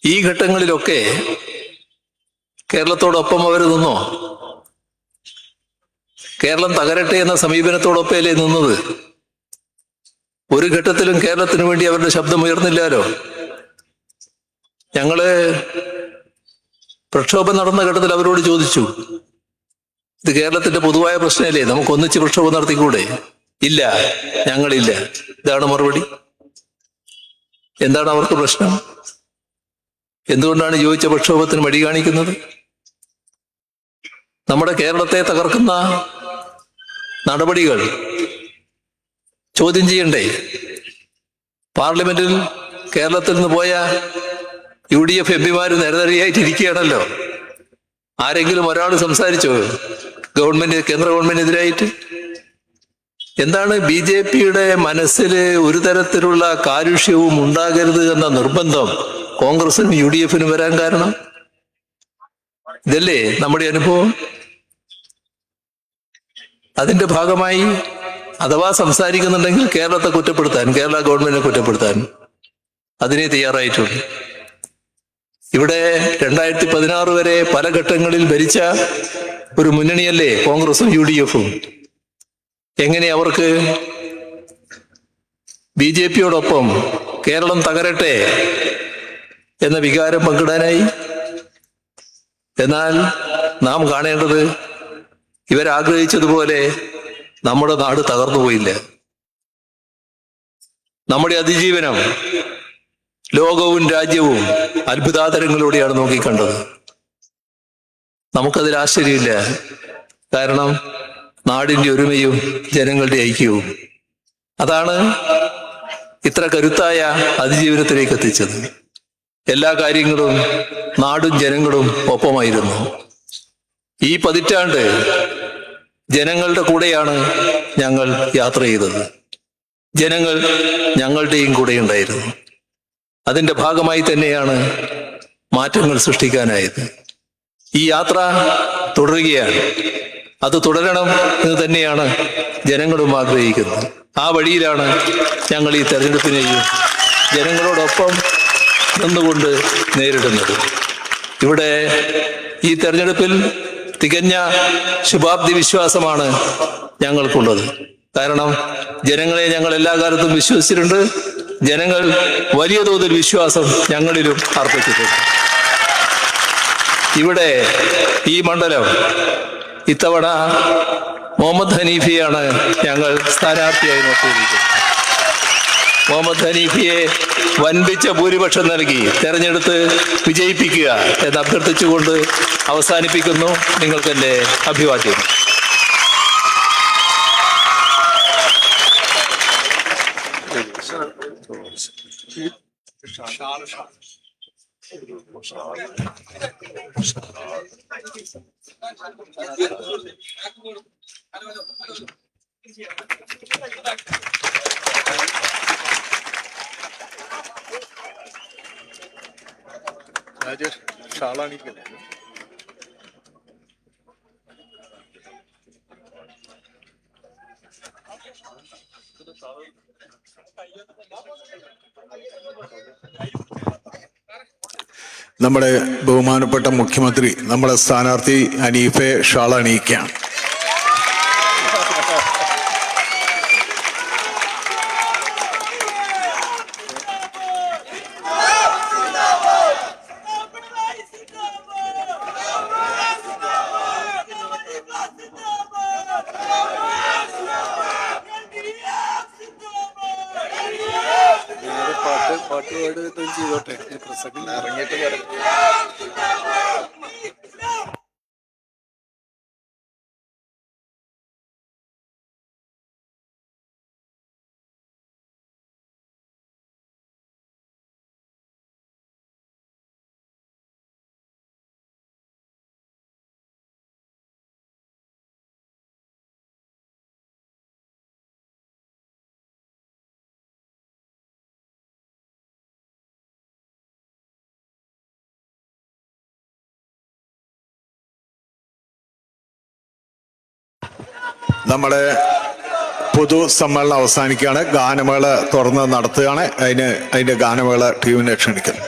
ഈ ഘട്ടങ്ങളിലൊക്കെ കേരളത്തോടൊപ്പം അവർ നിന്നോ? കേരളം തകരട്ടെ എന്ന സമീപനത്തോടൊപ്പമല്ലേ നിന്നത്? ഒരു ഘട്ടത്തിലും കേരളത്തിന് വേണ്ടി അവരുടെ ശബ്ദം ഉയർന്നില്ലാലോ. ഞങ്ങള് പ്രക്ഷോഭം നടന്ന ഘട്ടത്തിൽ അവരോട് ചോദിച്ചു, ഇത് കേരളത്തിന്റെ പൊതുവായ പ്രശ്നമല്ലേ, നമുക്ക് ഒന്നിച്ച് പ്രക്ഷോഭം നടത്തിക്കൂടെ? ഇല്ല, ഞങ്ങളില്ല. ഇതാണ് മറുപടി. എന്താണ് അവർക്ക് പ്രശ്നം? എന്തുകൊണ്ടാണ് യോജിച്ച പ്രക്ഷോഭത്തിന് മടി കാണിക്കുന്നത്? നമ്മുടെ കേരളത്തെ തകർക്കുന്ന നടപടികൾ ചോദ്യം ചെയ്യണ്ടേ? പാർലമെന്റിൽ കേരളത്തിൽ നിന്ന് പോയ യു.ഡി.എഫ് എംപിമാര് നിരനിരയായിട്ടിരിക്കുകയാണല്ലോ. ആരെങ്കിലും ഒരാൾ സംസാരിച്ചോ കേന്ദ്ര ഗവൺമെന്റിനെതിരായിട്ട്? എന്താണ് ബി.ജെ.പിയുടെ മനസ്സിൽ ഒരു തരത്തിലുള്ള കാലുഷ്യവും ഉണ്ടാകരുത് എന്ന നിർബന്ധം കോൺഗ്രസിനും യു.ഡി.എഫിനും വരാൻ കാരണം? ഇതല്ലേ നമ്മുടെ അനുഭവം? അതിന്റെ ഭാഗമായി അഥവാ സംസാരിക്കുന്നുണ്ടെങ്കിൽ കേരളത്തെ കുറ്റപ്പെടുത്താൻ, കേരള ഗവൺമെന്റിനെ കുറ്റപ്പെടുത്താൻ അതിനെ തയ്യാറായിട്ടുണ്ട്. ഇവിടെ 2016 വരെ പല ഘട്ടങ്ങളിൽ ഭരിച്ച ഒരു മുന്നണിയല്ലേ കോൺഗ്രസും UDF-ഉം. എങ്ങനെ അവർക്ക് BJP-യോടൊപ്പം കേരളം തകരട്ടെ എന്ന വികാരം പങ്കിടാനായി? എന്നാൽ നാം കാണേണ്ടത് ഇവരാഗ്രഹിച്ചതുപോലെ നമ്മുടെ നാട് തകർന്നുപോയില്ല. നമ്മുടെ അതിജീവനം ലോകവും രാജ്യവും അത്ഭുതാതരങ്ങളിലൂടെയാണ് നോക്കിക്കണ്ടത്. നമുക്കതിൽ ആശ്ചര്യമില്ല. കാരണം നാടിന്റെ ഒരുമയും ജനങ്ങളുടെ ഐക്യവും അതാണ് ഇത്ര കരുത്തായ അതിജീവനത്തിലേക്ക് എത്തിച്ചത്. എല്ലാ കാര്യങ്ങളും നാടും ജനങ്ങളും ഒപ്പമായിരുന്നു. ഈ പതിറ്റാണ്ട് ജനങ്ങളുടെ കൂടെയാണ് ഞങ്ങൾ യാത്ര ചെയ്തത്. ജനങ്ങൾ ഞങ്ങളുടെയും കൂടെ ഉണ്ടായിരുന്നു. അതിന്റെ ഭാഗമായി തന്നെയാണ് മാറ്റങ്ങൾ സൃഷ്ടിക്കാനായത്. ഈ യാത്ര തുടരുകയാണ്. അത് തുടരണം എന്ന് തന്നെയാണ് ജനങ്ങളും ആഗ്രഹിക്കുന്നത്. ആ വഴിയിലാണ് ഞങ്ങൾ ഈ തെരഞ്ഞെടുപ്പിനെയും ജനങ്ങളോടൊപ്പം നിന്നുകൊണ്ട് നേരിടുന്നത്. ഇവിടെ ഈ തെരഞ്ഞെടുപ്പിൽ തികഞ്ഞ ശുഭാപ്തി വിശ്വാസമാണ് ഞങ്ങൾക്കുള്ളത്. കാരണം ജനങ്ങളെ ഞങ്ങൾ എല്ലാ കാലത്തും വിശ്വസിച്ചിട്ടുണ്ട്. ജനങ്ങൾ വലിയ തോതിൽ വിശ്വാസം ഞങ്ങളിലും അർപ്പിച്ചിട്ടുണ്ട്. ഇവിടെ ഈ മണ്ഡലം ഇത്തവണ മുഹമ്മദ് ഹനീഫിയാണ് ഞങ്ങൾ സ്ഥാനാർത്ഥിയായി നോക്കിയിരിക്കുന്നത്. മുഹമ്മദ് ഹനീഫിയെ വൻപിച്ച ഭൂരിപക്ഷം നൽകി തെരഞ്ഞെടുത്ത് വിജയിപ്പിക്കുക എന്ന് അഭ്യർത്ഥിച്ചുകൊണ്ട് അവസാനിപ്പിക്കുന്നു. നിങ്ങൾക്കെന്റെ അഭിവാദ്യം. നമ്മുടെ ബഹുമാനപ്പെട്ട മുഖ്യമന്ത്രി നമ്മുടെ സ്ഥാനാർത്ഥി ഹനീഫെ ഷാൾ അണിയിക്കുകയാണ്. ചെയ്തോട്ടെ പ്രസംഗം ഇറങ്ങിയിട്ട് നമ്മുടെ പൊതുസമ്മേളനം അവസാനിക്കുകയാണ്. ഗാനമേള തുറന്ന് നടത്തുകയാണ്. അതിന്റെ ഗാനമേള ടീമിനെ ക്ഷണിക്കുന്നു.